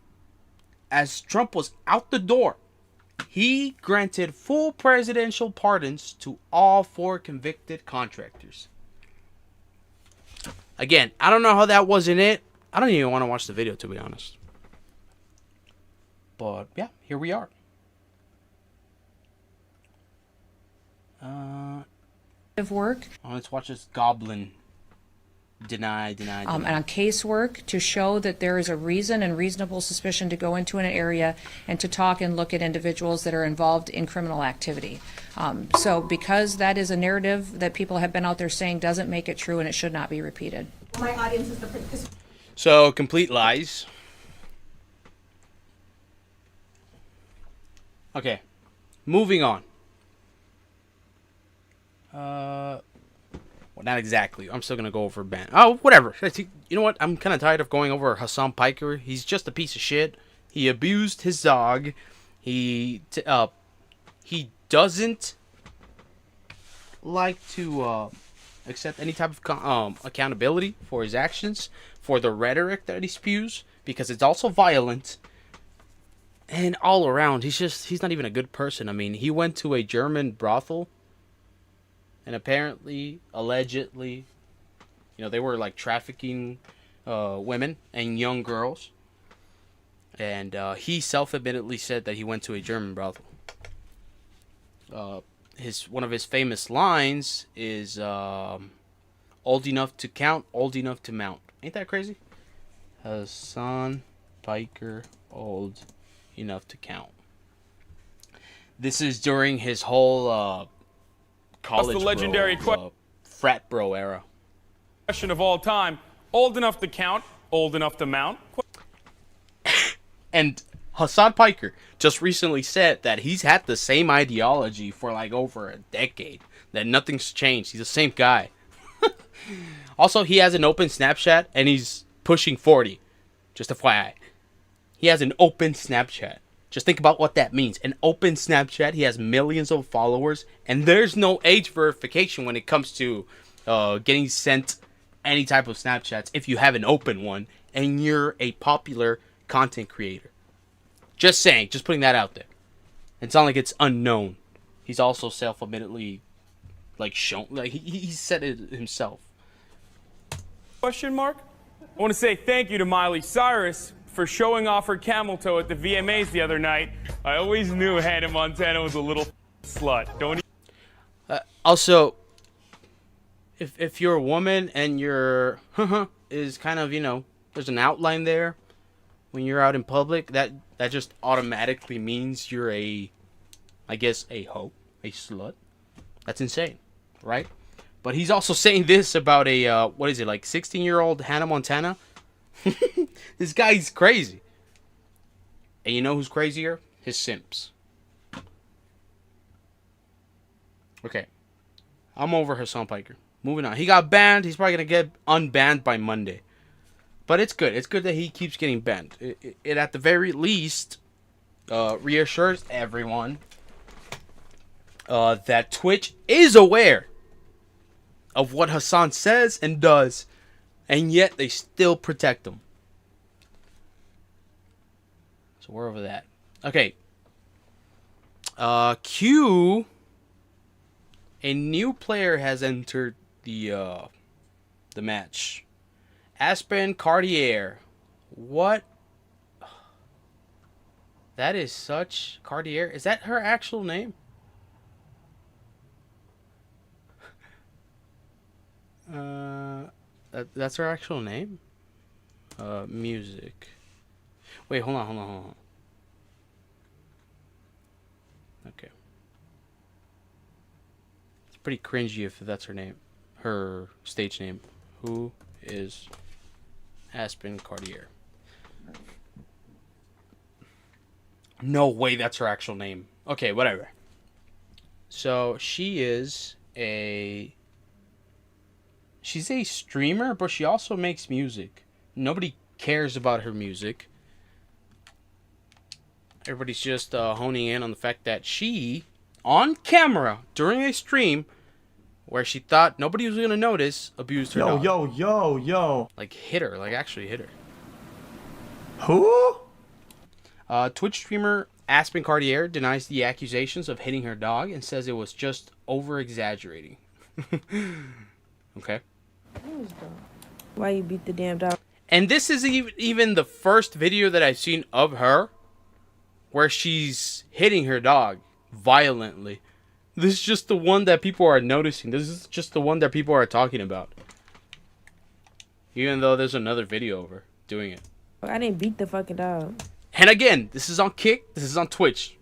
Speaker 3: as Trump was out the door, he granted full presidential pardons to all 4 convicted contractors. Again, I don't know how that wasn't it. I don't even want to watch the video, to be honest. But, yeah, here we are.
Speaker 7: Of work.
Speaker 3: Let's watch this goblin. Deny.
Speaker 7: And on casework to show that there is a reason and reasonable suspicion to go into an area and to talk and look at individuals that are involved in criminal activity. So because that is a narrative that people have been out there saying doesn't make it true and it should not be repeated.
Speaker 6: My audience is
Speaker 3: So, complete lies. Okay. Moving on. Well, not exactly. I'm still going to go over Ben. Oh, whatever. You know what? I'm kind of tired of going over Hassan Piker. He's just a piece of shit. He abused his dog. He doesn't like to accept any type of accountability for his actions, for the rhetoric that he spews, because it's also violent. And all around, he's not even a good person. I mean, he went to a German brothel, and apparently, allegedly, they were like trafficking women and young girls. And he self-admittedly said that he went to a German brothel. One of his famous lines is old enough to count, old enough to mount. Ain't that crazy? Hassan Piker, old enough to count. This is during his whole college
Speaker 11: the legendary
Speaker 3: frat bro era.
Speaker 11: Question of all time: old enough to count, old enough to mount.
Speaker 3: And Hassan Piker just recently said that he's had the same ideology for like over a decade. That nothing's changed. He's the same guy. Also, he has an open Snapchat and he's pushing 40. Just FYI. He has an open Snapchat. Just think about what that means. An open Snapchat. He has millions of followers. And there's no age verification when it comes to getting sent any type of Snapchats if you have an open one and you're a popular content creator. Just saying. Just putting that out there. It's not like it's unknown. He's also self-admittedly shown. Like he said it himself.
Speaker 11: Question mark? I want to say thank you to Miley Cyrus for showing off her camel toe at the VMAs the other night. I always knew Hannah Montana was a little... Slut. Don't.
Speaker 3: Also, if you're a woman and your is kind of, there's an outline there when you're out in public, that just automatically means you're I guess a hoe, a slut. That's insane, right? But he's also saying this about a what is it, like 16-year-old Hannah Montana? This guy's crazy. And you know who's crazier? His simps. Okay. I'm over Hassan Piker. Moving on. He got banned. He's probably going to get unbanned by Monday. But it's good. It's good that he keeps getting banned. It at the very least reassures everyone that Twitch is aware of what Hassan says and does. And yet they still protect him. So we're over that. Okay. Q. A new player has entered the match. Aspen Cartier. What? That is such Cartier. Is that her actual name? That's her actual name? Music. Wait, hold on. Okay. It's pretty cringy if that's her name. Her stage name. Who is Aspen Cartier? No way that's her actual name. Okay, whatever. So, she's a streamer, but she also makes music. Nobody cares about her music. Everybody's just honing in on the fact that she, on camera, during a stream, where she thought nobody was going to notice, abused her dog.
Speaker 12: Yo.
Speaker 3: Like, hit her. Like, actually hit her.
Speaker 12: Who?
Speaker 3: Twitch streamer Aspen Cartier denies the accusations of hitting her dog and says it was just over-exaggerating. Okay.
Speaker 13: Why you beat the damn dog?
Speaker 3: And this is even the first video that I've seen of her where she's hitting her dog violently. This is just the one that people are noticing. This is just the one that people are talking about. Even though there's another video of her doing it.
Speaker 13: I didn't beat the fucking dog.
Speaker 3: And again, this is on Kick. This is on Twitch.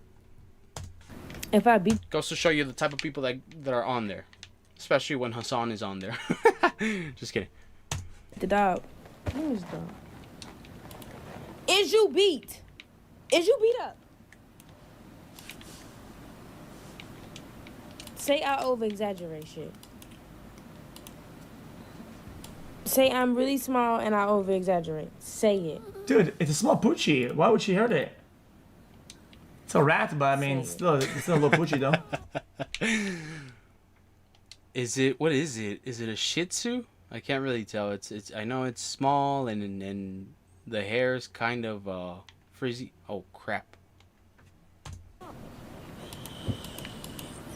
Speaker 13: If I beat...
Speaker 3: Goes to show you the type of people that are on there. Especially when Hassan is on there. Just kidding.
Speaker 13: The dog. Who's dog? Is you beat? Is you beat up? Say I over-exaggerate shit. Say I'm really small and I over-exaggerate. Say it.
Speaker 12: Dude, it's a small poochie. Why would she hurt it? It's a rat, but I mean, it's still a little poochie though.
Speaker 3: What is it? Is it a Shih Tzu? I can't really tell. It's. I know it's small and the hair's kind of frizzy. Oh crap!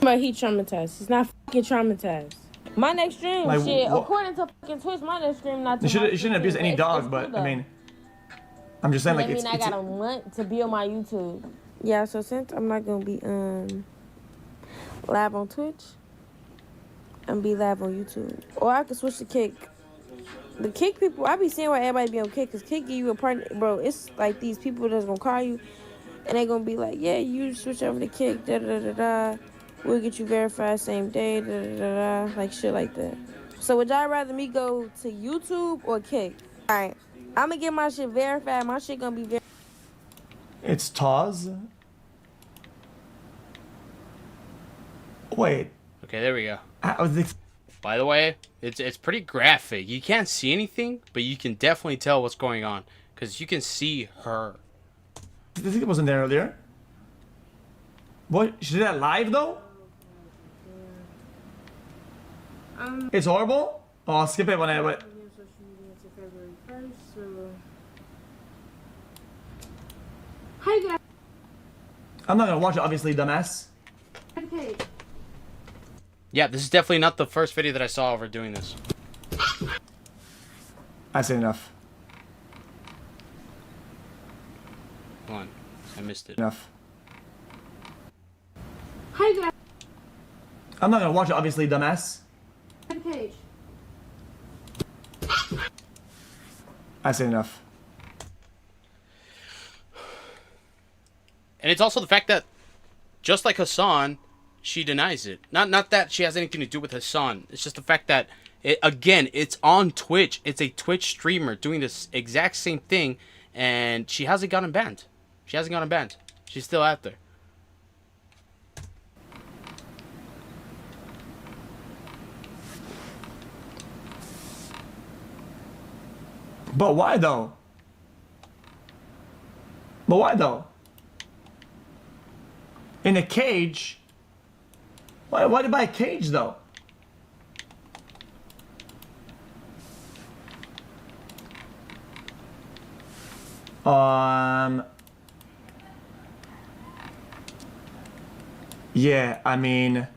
Speaker 13: But he traumatized. He's not fucking traumatized. My next stream,
Speaker 12: Like,
Speaker 13: shit.
Speaker 12: what?
Speaker 13: According to fucking Twitch, my next stream not.
Speaker 12: You shouldn't abuse any dog, but I mean, I'm just saying, like,
Speaker 13: I got a month to be on my YouTube. Yeah, so since I'm not gonna be live on Twitch, I'm be live on YouTube, or I could switch to Kick. The Kick people, I be seeing why everybody be on Kick, cause Kick give you a partner, bro. It's like these people that's gonna call you, and they gonna be like, yeah, you switch over to Kick, da da da da. We'll get you verified same day, da da da da, like shit like that. So would y'all rather me go to YouTube or Kick? All right, I'm gonna get my shit verified. My shit gonna be verified.
Speaker 12: it's Taz. Wait.
Speaker 3: Okay, there we go.
Speaker 12: I was
Speaker 3: By the way, it's pretty graphic. You can't see anything, but you can definitely tell what's going on because you can see her.
Speaker 12: I think it wasn't there earlier. What? She did that live though? It's horrible? Oh, I'll skip it when I wait.
Speaker 13: Hi guys.
Speaker 12: I'm not gonna watch it, obviously, dumbass.
Speaker 13: Okay.
Speaker 3: Yeah, this is definitely not the first video that I saw of her doing this.
Speaker 12: I said enough.
Speaker 3: Hold on, I missed it.
Speaker 12: Enough.
Speaker 13: Hi guys.
Speaker 12: I'm not gonna watch it, obviously, dumbass.
Speaker 13: Cage.
Speaker 12: I said enough.
Speaker 3: And it's also the fact that, just like Hassan, she denies it. Not that she has anything to do with Hassan. It's just the fact that, again, it's on Twitch. It's a Twitch streamer doing this exact same thing, and she hasn't gotten banned. She hasn't gotten banned. She's still out there.
Speaker 12: But why though? But why though? In a cage? Why to buy a cage though? Yeah, I mean,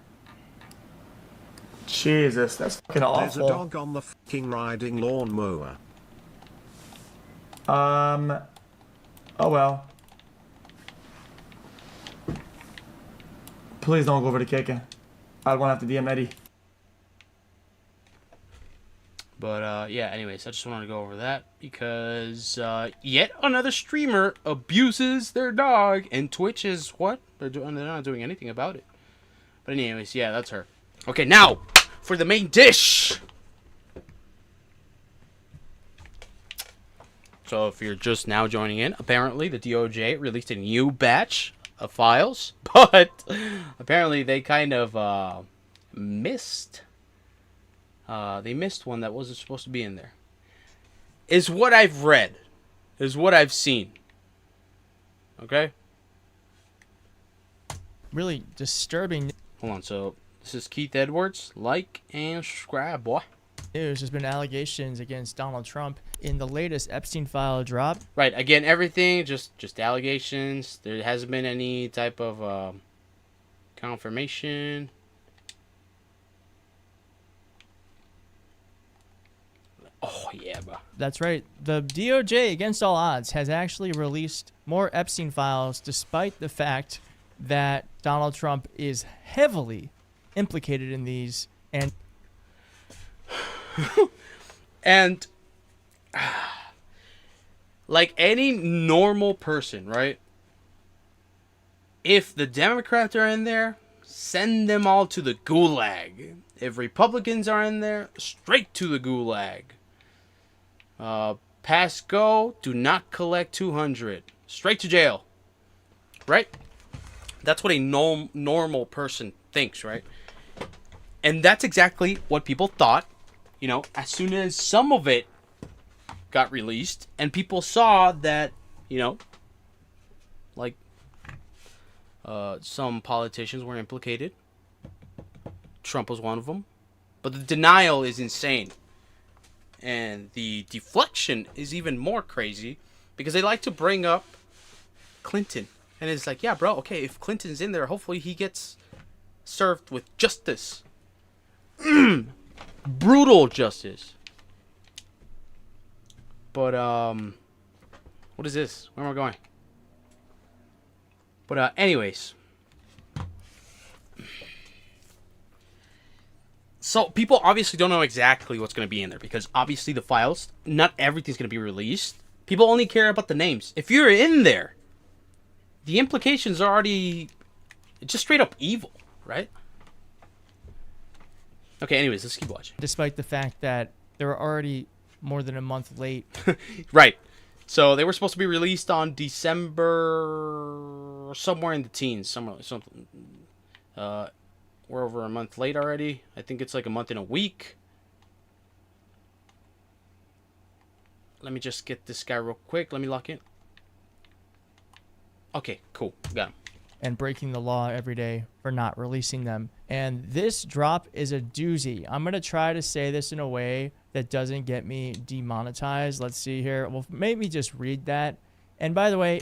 Speaker 12: Jesus, that's fucking awful.
Speaker 14: There's a dog on the fucking riding lawnmower.
Speaker 12: Oh well. Please don't go over to Keke. I don't want to have to DM Eddie.
Speaker 3: But, yeah, anyways, I just wanted to go over that because yet another streamer abuses their dog, and Twitch is what? They're not doing anything about it. But anyways, yeah, that's her. Okay, now, for the main dish! So if you're just now joining in, apparently the DOJ released a new batch of files, but apparently they kind of missed. They missed one that wasn't supposed to be in there. Is what I've read. Is what I've seen. Okay?
Speaker 15: Really disturbing
Speaker 3: Hold on, so this is Keith Edwards. Like and subscribe, boy.
Speaker 15: news. There's been allegations against Donald Trump in the latest Epstein file drop.
Speaker 3: Right, again, everything, just allegations. There hasn't been any type of confirmation. Oh, yeah, bro.
Speaker 15: That's right. The DOJ, against all odds, has actually released more Epstein files despite the fact that Donald Trump is heavily implicated in these. And
Speaker 3: and like any normal person, right? If the Democrats are in there, send them all to the gulag. If Republicans are in there, straight to the gulag. Pass go, do not collect 200. Straight to jail. Right? That's what a normal person thinks, right? And that's exactly what people thought, you know, as soon as some of it got released and people saw that, you know, like some politicians were implicated. Trump was one of them. But the denial is insane. And the deflection is even more crazy because they like to bring up Clinton. And it's like, yeah, bro, okay, if Clinton's in there, hopefully he gets served with justice. Brutal justice. But, what is this? Where am I going? But, anyways. So, people obviously don't know exactly what's going to be in there because obviously the files, not everything's going to be released. People only care about the names. If you're in there, the implications are already just straight up evil, right? Okay, anyways, let's keep watching.
Speaker 15: despite the fact that they were already more than a month late.
Speaker 3: Right. So they were supposed to be released on December, somewhere in the teens, something. We're over a month late already. I think it's like a month and a week. Let me just get this guy real quick. Let me lock in. Okay, cool. Got him.
Speaker 15: And breaking the law every day for not releasing them. And this drop is a doozy. I'm going to try to say this in a way that doesn't get me demonetized. Let's see here. Well, maybe just read that. And by the way...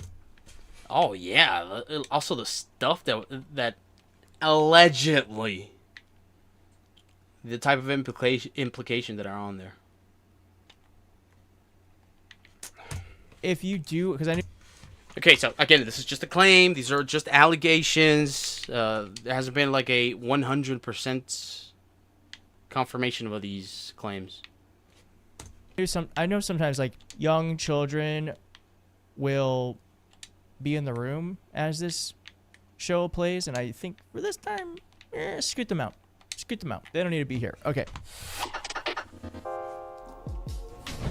Speaker 3: Oh, yeah. Also the stuff that allegedly... The type of implication that are on there.
Speaker 15: If you do... Because I
Speaker 3: Okay, so again, this is just a claim. These are just allegations. There hasn't been like a 100% confirmation of these claims.
Speaker 15: I know sometimes like young children will be in the room as this show plays, and I think for this time, scoot them out. Scoot them out. They don't need to be here. Okay.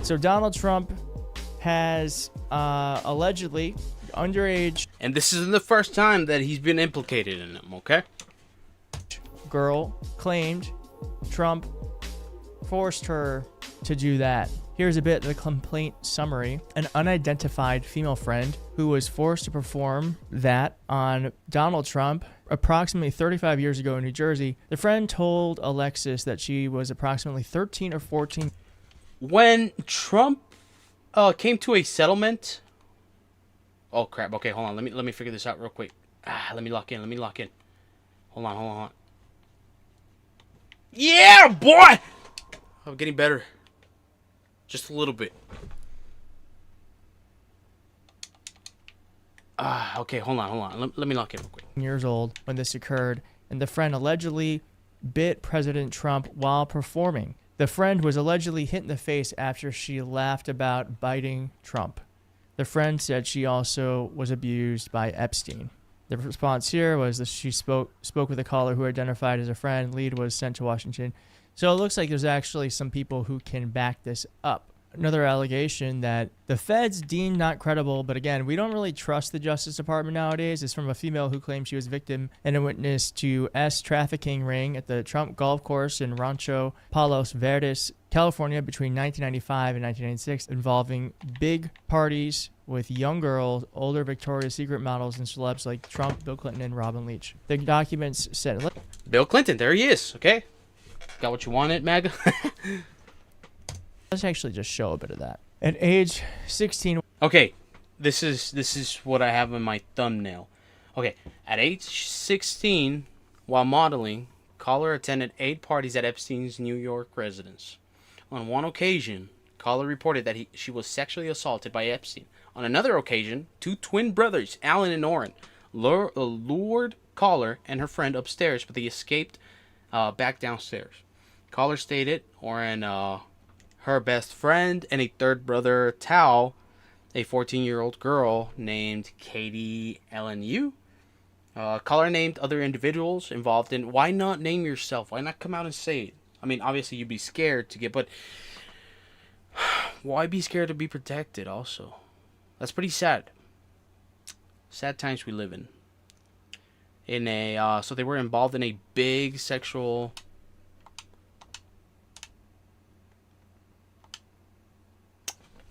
Speaker 15: So Donald Trump has allegedly underage,
Speaker 3: and this isn't the first time that he's been implicated in them, okay?
Speaker 15: Girl claimed Trump forced her to do that. Here's a bit of the complaint summary. An unidentified female friend who was forced to perform that on Donald Trump approximately 35 years ago in New Jersey. The friend told Alexis that she was approximately 13 or 14.
Speaker 3: When Trump came to a settlement. Oh crap! Okay, hold on. Let me figure this out real quick. Let me lock in. Hold on. Yeah, boy. I'm getting better. Just a little bit. Okay, hold on. Let me lock in real quick.
Speaker 15: Years old when this occurred, and the friend allegedly bit President Trump while performing. The friend was allegedly hit in the face after she laughed about biting Trump. The friend said she also was abused by Epstein. The response here was that she spoke with a caller who identified as a friend. Lead was sent to Washington. So it looks like there's actually some people who can back this up. Another allegation that the feds deemed not credible, but again, we don't really trust the Justice Department nowadays, is from a female who claimed she was victim and a witness to S trafficking ring at the Trump golf course in Rancho Palos Verdes, California between 1995 and 1996, involving big parties with young girls, older Victoria's Secret models, and celebs like Trump, Bill Clinton, and Robin Leach. The documents said...
Speaker 3: Bill Clinton, there he is, okay? Got what you wanted, MAGA?
Speaker 15: Let's actually just show a bit of that. At age 16...
Speaker 3: Okay, this is what I have in my thumbnail. Okay, at age 16, while modeling, caller attended 8 parties at Epstein's New York residence. On one occasion, caller reported that she was sexually assaulted by Epstein. On another occasion, 2 twin brothers, Alan and Orrin, lured caller and her friend upstairs, but they escaped back downstairs. Caller stated Orrin, her best friend, and a third brother, Tao, a 14-year-old girl named Katie LNU. Caller named other individuals involved in. Why not name yourself? Why not come out and say it? I mean, obviously you'd be scared to get, but why be scared to be protected also? That's pretty sad. Sad times we live in. So they were involved in a big sexual...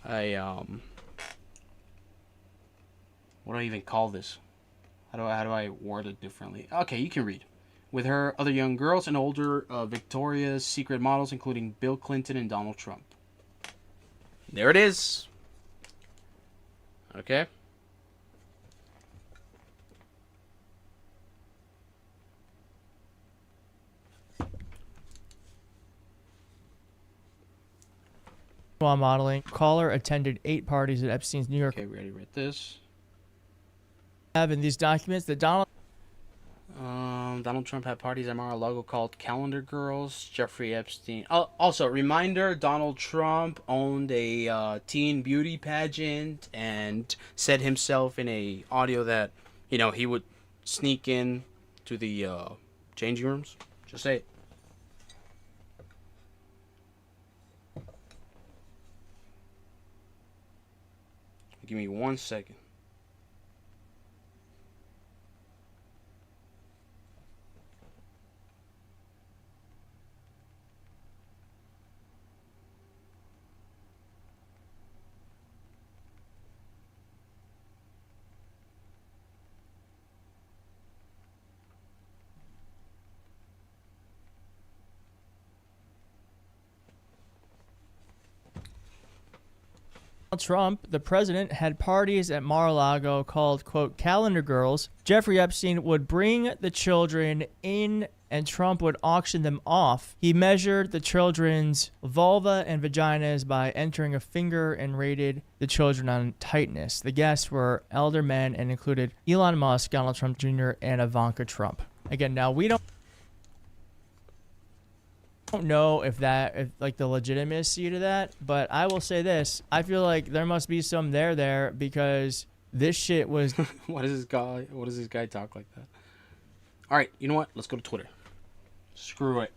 Speaker 3: what do I even call this? How do I word it differently? Okay, you can read. With her other young girls and older Victoria's Secret models, including Bill Clinton and Donald Trump. There it is. Okay.
Speaker 15: While modeling, caller attended 8 parties at Epstein's New York.
Speaker 3: Okay, we already read this.
Speaker 15: Have in these documents that Donald
Speaker 3: Trump had parties at Mar-a-Lago called Calendar Girls. Jeffrey Epstein. Also, reminder: Donald Trump owned a teen beauty pageant and said himself in a audio that he would sneak in to the changing rooms. Just say it. Give me 1 second.
Speaker 15: Trump, the president, had parties at Mar-a-Lago called, quote, calendar girls. Jeffrey Epstein would bring the children in and Trump would auction them off. He measured the children's vulva and vaginas by entering a finger and rated the children on tightness. The guests were elder men and included Elon Musk, Donald Trump Jr., and Ivanka Trump. Again, now we don't know if like the legitimacy to that, but I will say this: I feel like there must be some there because this shit was.
Speaker 3: What does this guy talk like that? All right, you know what? Let's go to Twitter. Screw it.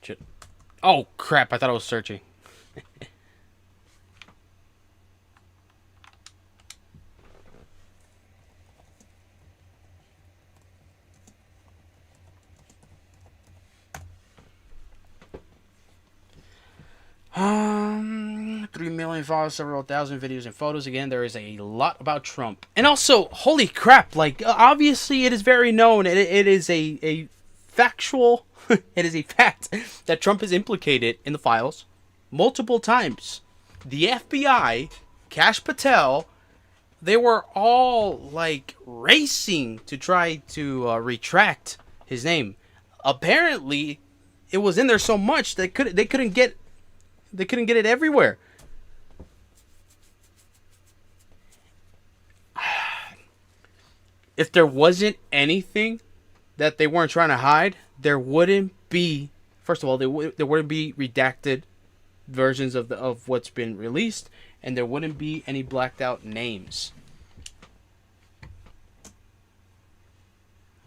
Speaker 3: Shit. Oh, crap. I thought I was searching. Um, 3 million followers, several thousand videos and photos. Again, there is a lot about Trump. And also, holy crap, like, obviously it is very known. It is a factual, it is a fact that Trump is implicated in the files multiple times. The FBI, Kash Patel, they were all, like, racing to try to retract his name. Apparently, it was in there so much they couldn't get it everywhere. If there wasn't anything that they weren't trying to hide, there wouldn't be. First of all, there wouldn't be redacted versions of what's been released, and there wouldn't be any blacked out names.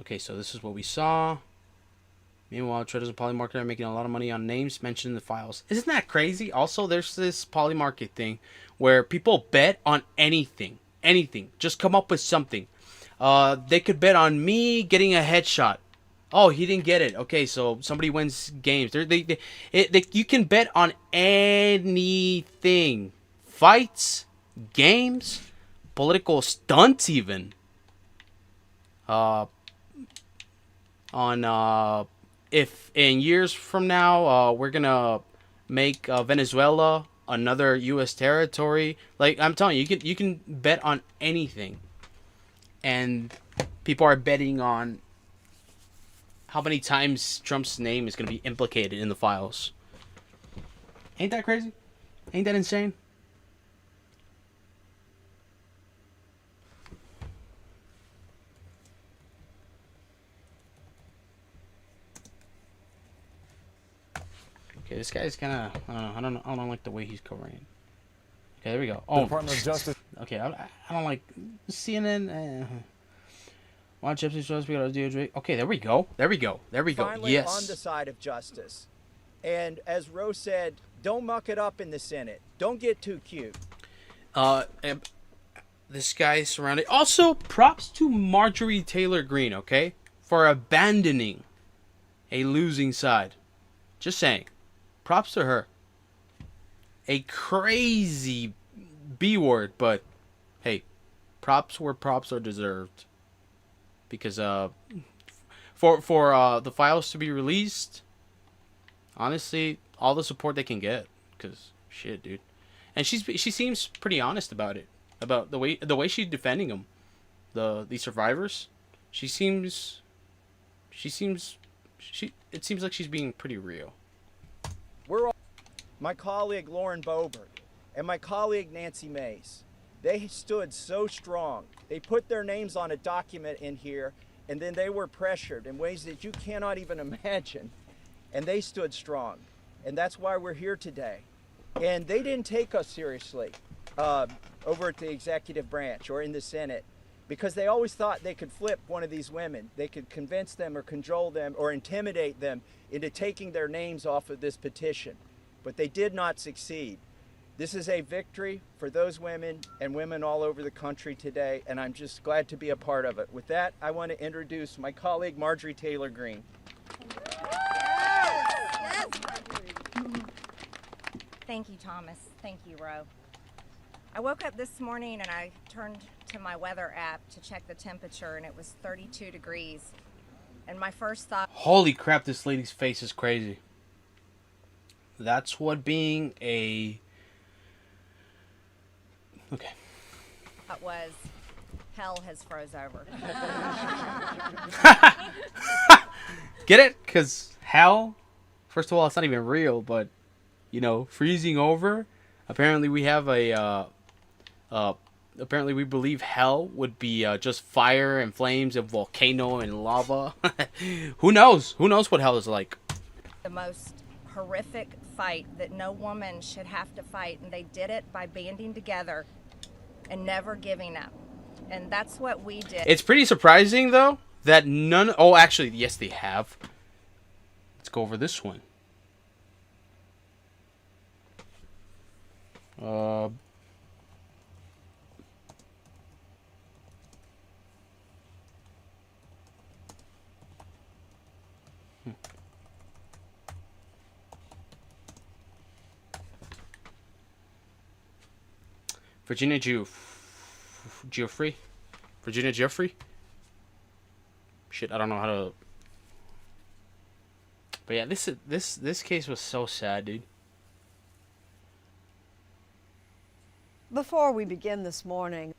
Speaker 3: Okay, so this is what we saw. Meanwhile, traders and Polymarket are making a lot of money on names mentioned in the files. Isn't that crazy? Also, there's this Polymarket thing where people bet on anything. Anything. Just come up with something. They could bet on me getting a headshot. Oh, he didn't get it. Okay, so somebody wins games. You can bet on anything. Fights, games, political stunts even. If in years from now we're gonna make Venezuela another U.S. territory, like I'm telling you, you can bet on anything, and people are betting on how many times Trump's name is gonna be implicated in the files. Ain't that crazy? Ain't that insane? Okay, this guy's kind of, I don't like the way he's covering it. Okay, there we go. Oh,
Speaker 16: Department of Justice.
Speaker 3: Okay, I don't like CNN. Watch Epstein's supposed to be on DOJ. Okay, there we go.
Speaker 17: Finally,
Speaker 3: yes.
Speaker 17: on the side of justice. And as Rose said, don't muck it up in the Senate. Don't get too cute.
Speaker 3: This guy is surrounded. Also, props to Marjorie Taylor Greene, okay, for abandoning a losing side. Just saying. Props to her. A crazy B word, but hey, props where props are deserved. Because for the files to be released, honestly, all the support they can get. Cause shit, dude, and she seems pretty honest about it, about the way she's defending them, the survivors. It seems like she's being pretty real.
Speaker 17: My colleague Lauren Boebert and my colleague Nancy Mace, they stood so strong. They put their names on a document in here, and then they were pressured in ways that you cannot even imagine. And they stood strong. And that's why we're here today. And they didn't take us seriously over at the executive branch or in the Senate, because they always thought they could flip one of these women. They could convince them or cajole them or intimidate them into taking their names off of this petition. But they did not succeed. This is a victory for those women and women all over the country today, and I'm just glad to be a part of it. With that, I want to introduce my colleague, Marjorie Taylor Greene.
Speaker 16: Thank you, Thomas. Thank you, Ro. I woke up this morning and I turned to my weather app to check the temperature, and it was 32 degrees. And my first thought...
Speaker 3: Holy crap, this lady's face is crazy. That's what being a... Okay.
Speaker 16: was, hell has froze over.
Speaker 3: Get it? Because hell, first of all, it's not even real, but, you know, freezing over. Apparently we have a, apparently we believe hell would be just fire and flames and volcano and lava. Who knows? Who knows what hell is like?
Speaker 16: The most horrific fight that no woman should have to fight, and they did it by banding together and never giving up. And that's what we did.
Speaker 3: It's pretty surprising, though, that none... Oh, actually, yes, they have. Let's go over this one. Virginia Giuffre? Virginia Giuffre? Shit, I don't know how to... But yeah, this case was so sad, dude.
Speaker 18: Before we begin this morning...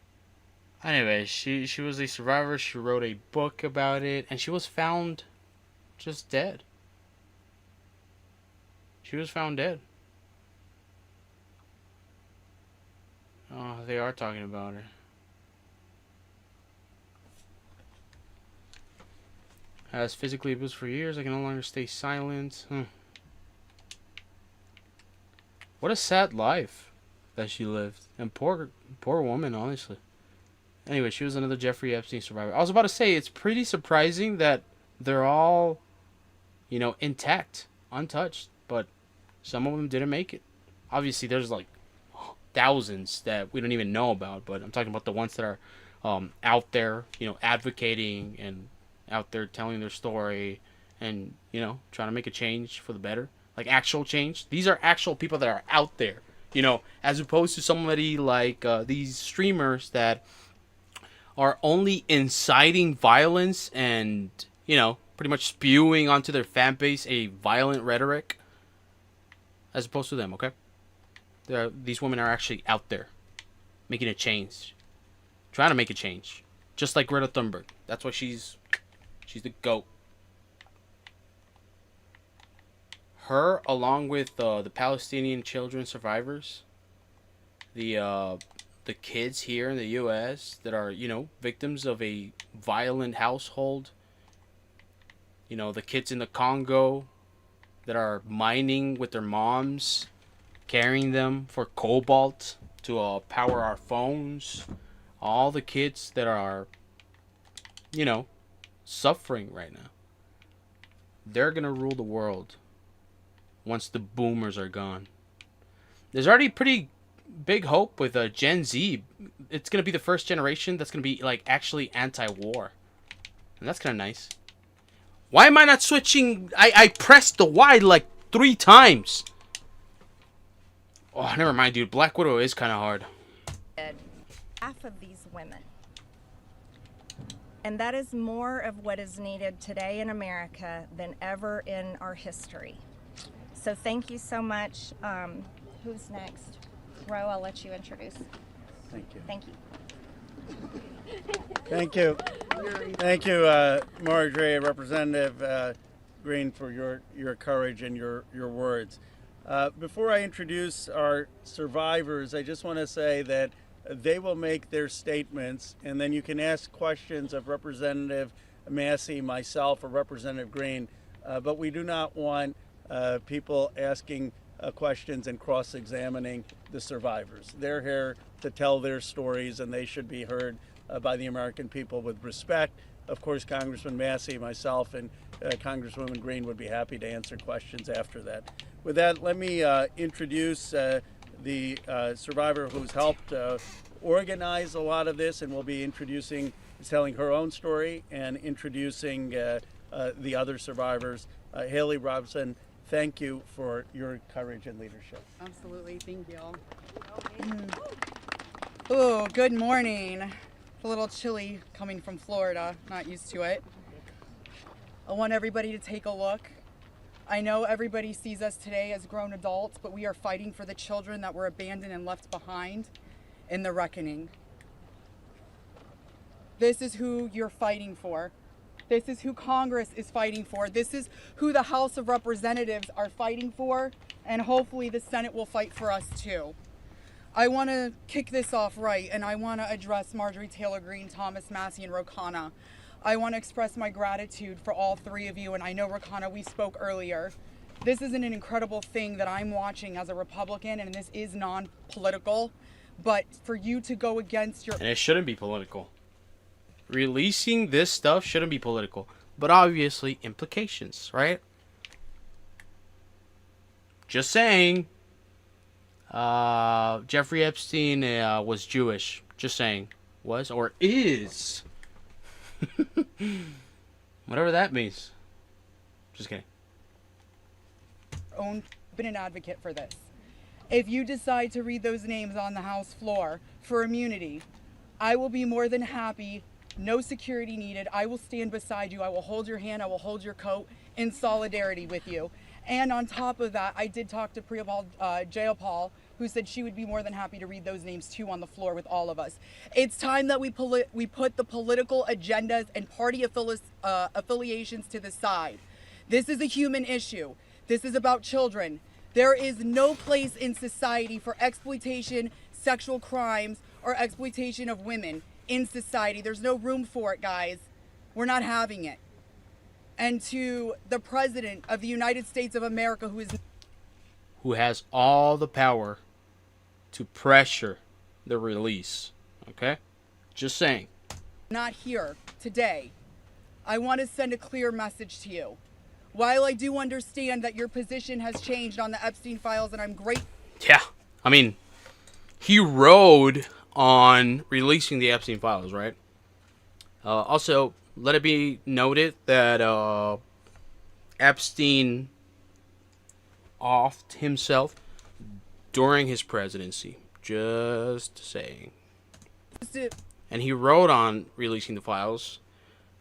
Speaker 3: Anyway, she was a survivor. She wrote a book about it, and she was found just dead. She was found dead. Oh, they are talking about her. Has physically abused for years. I can no longer stay silent. What a sad life that she lived. And poor woman, honestly. Anyway, she was another Jeffrey Epstein survivor. I was about to say, it's pretty surprising that they're all, you know, intact, untouched. But some of them didn't make it. Obviously, there's like thousands that we don't even know about. But I'm talking about the ones that are out there, you know, advocating and out there telling their story and, you know, trying to make a change for the better. Like actual change. These are actual people that are out there, you know, as opposed to somebody like these streamers that are only inciting violence and, you know, pretty much spewing onto their fan base a violent rhetoric as opposed to them, okay? These women are actually out there making a change, trying to make a change, just like Greta Thunberg. That's why she's the GOAT. Her, along with the Palestinian children survivors, the kids here in the U.S. that are, you know, victims of a violent household. You know, the kids in the Congo that are mining with their moms, carrying them for cobalt to power our phones. All the kids that are, you know, suffering right now. They're going to rule the world once the boomers are gone. There's already pretty big hope with Gen Z. It's going to be the first generation that's going to be like actually anti-war. And that's kind of nice. Why am I not switching? I pressed the Y like 3 times. Oh, never mind, dude. Black Widow is kind of hard.
Speaker 16: Half of these women. And that is more of what is needed today in America than ever in our history. So thank you so much. Who's next? Ro, I'll let you introduce.
Speaker 8: Thank you.
Speaker 16: Thank you.
Speaker 8: Thank you. Thank you, Marjorie, Representative Green, for your courage and your words. Before I introduce our survivors, I just want to say that they will make their statements, and then you can ask questions of Representative Massey, myself, or Representative Green, but we do not want people asking questions and cross-examining the survivors. They're here to tell their stories, and they should be heard by the American people with respect. Of course, Congressman Massey, myself, and Congresswoman Green would be happy to answer questions after that. With that, let me introduce the survivor who's helped organize a lot of this, and will be telling her own story and introducing the other survivors. Haley Robson, thank you for your courage and leadership.
Speaker 18: Absolutely. Thank you. Oh, good morning. A little chilly coming from Florida. Not used to it. I want everybody to take a look. I know everybody sees us today as grown adults, but we are fighting for the children that were abandoned and left behind in the reckoning. This is who you're fighting for. This is who Congress is fighting for. This is who the House of Representatives are fighting for, and hopefully the Senate will fight for us too. I want to kick this off right, and I want to address Marjorie Taylor Greene, Thomas Massey, and Rokana. I want to express my gratitude for all three of you, and I know, Rokana, we spoke earlier. This is an incredible thing that I'm watching as a Republican, and this is non-political, but for you to go against your...
Speaker 3: And it shouldn't be political. Releasing this stuff shouldn't be political, but obviously implications, right? Just saying. Jeffrey Epstein was Jewish. Just saying. Was or is. Whatever that means. Just kidding.
Speaker 18: Been an advocate for this. If you decide to read those names on the House floor for immunity, I will be more than happy. No security needed. I will stand beside you. I will hold your hand. I will hold your coat in solidarity with you. And on top of that, I did talk to Jayapal, who said she would be more than happy to read those names too on the floor with all of us. It's time that we put the political agendas and party affiliations to the side. This is a human issue. This is about children. There is no place in society for exploitation, sexual crimes, or exploitation of women in society. There's no room for it, guys. We're not having it. And to the President of the United States of America,
Speaker 3: who has all the power to pressure the release. Okay? Just saying.
Speaker 18: Not here today. I want to send a clear message to you. While I do understand that your position has changed on the Epstein files, and I'm great.
Speaker 3: Yeah. I mean, he rode on releasing the Epstein files, right? Also, let it be noted that Epstein offed himself during his presidency. Just saying. And he rode on releasing the files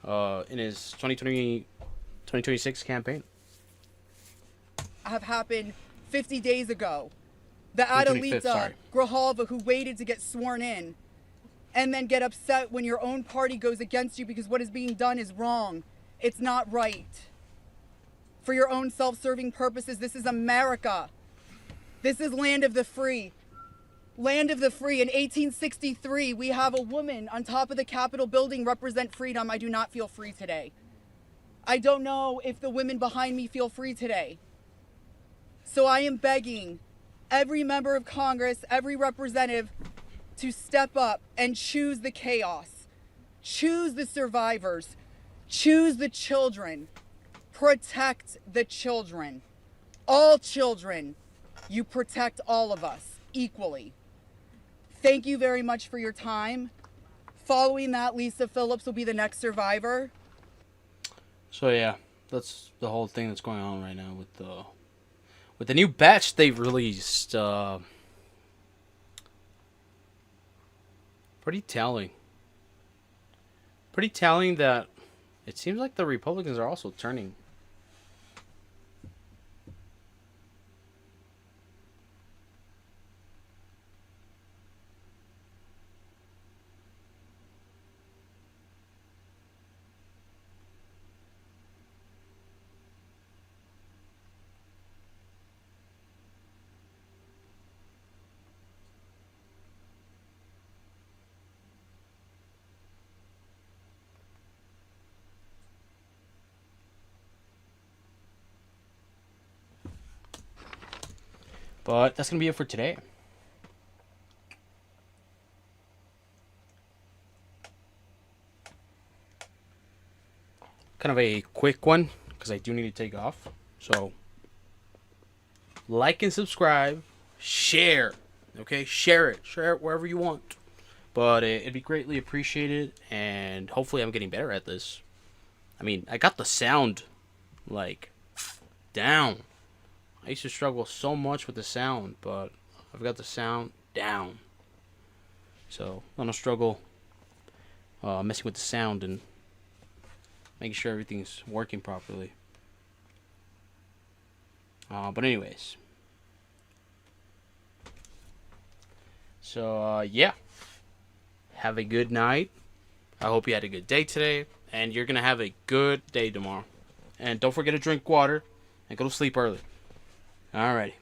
Speaker 3: in his 2026 campaign.
Speaker 18: Have happened 50 days ago. The Adalita Grijalva who waited to get sworn in and then get upset when your own party goes against you because what is being done is wrong. It's not right. For your own self-serving purposes, this is America. This is land of the free. Land of the free. In 1863, we have a woman on top of the Capitol building represent freedom. I do not feel free today. I don't know if the women behind me feel free today. So I am begging every member of Congress, every representative, to step up and choose the chaos. Choose the survivors. Choose the children. Protect the children. All children. You protect all of us equally. Thank you very much for your time. Following that, Lisa Phillips will be the next survivor.
Speaker 3: So yeah, that's the whole thing that's going on right now with the new batch they've released. Pretty telling. Pretty telling that it seems like the Republicans are also turning. But that's going to be it for today. Kind of a quick one, because I do need to take off. So, like and subscribe. Share. Okay? Share it. Share it wherever you want. But it'd be greatly appreciated. And hopefully I'm getting better at this. I mean, I got the sound, like, down. I used to struggle so much with the sound, but I've got the sound down. So I don't struggle messing with the sound and making sure everything's working properly. But anyways. So, yeah. Have a good night. I hope you had a good day today. And you're going to have a good day tomorrow. And don't forget to drink water and go to sleep early. Alrighty.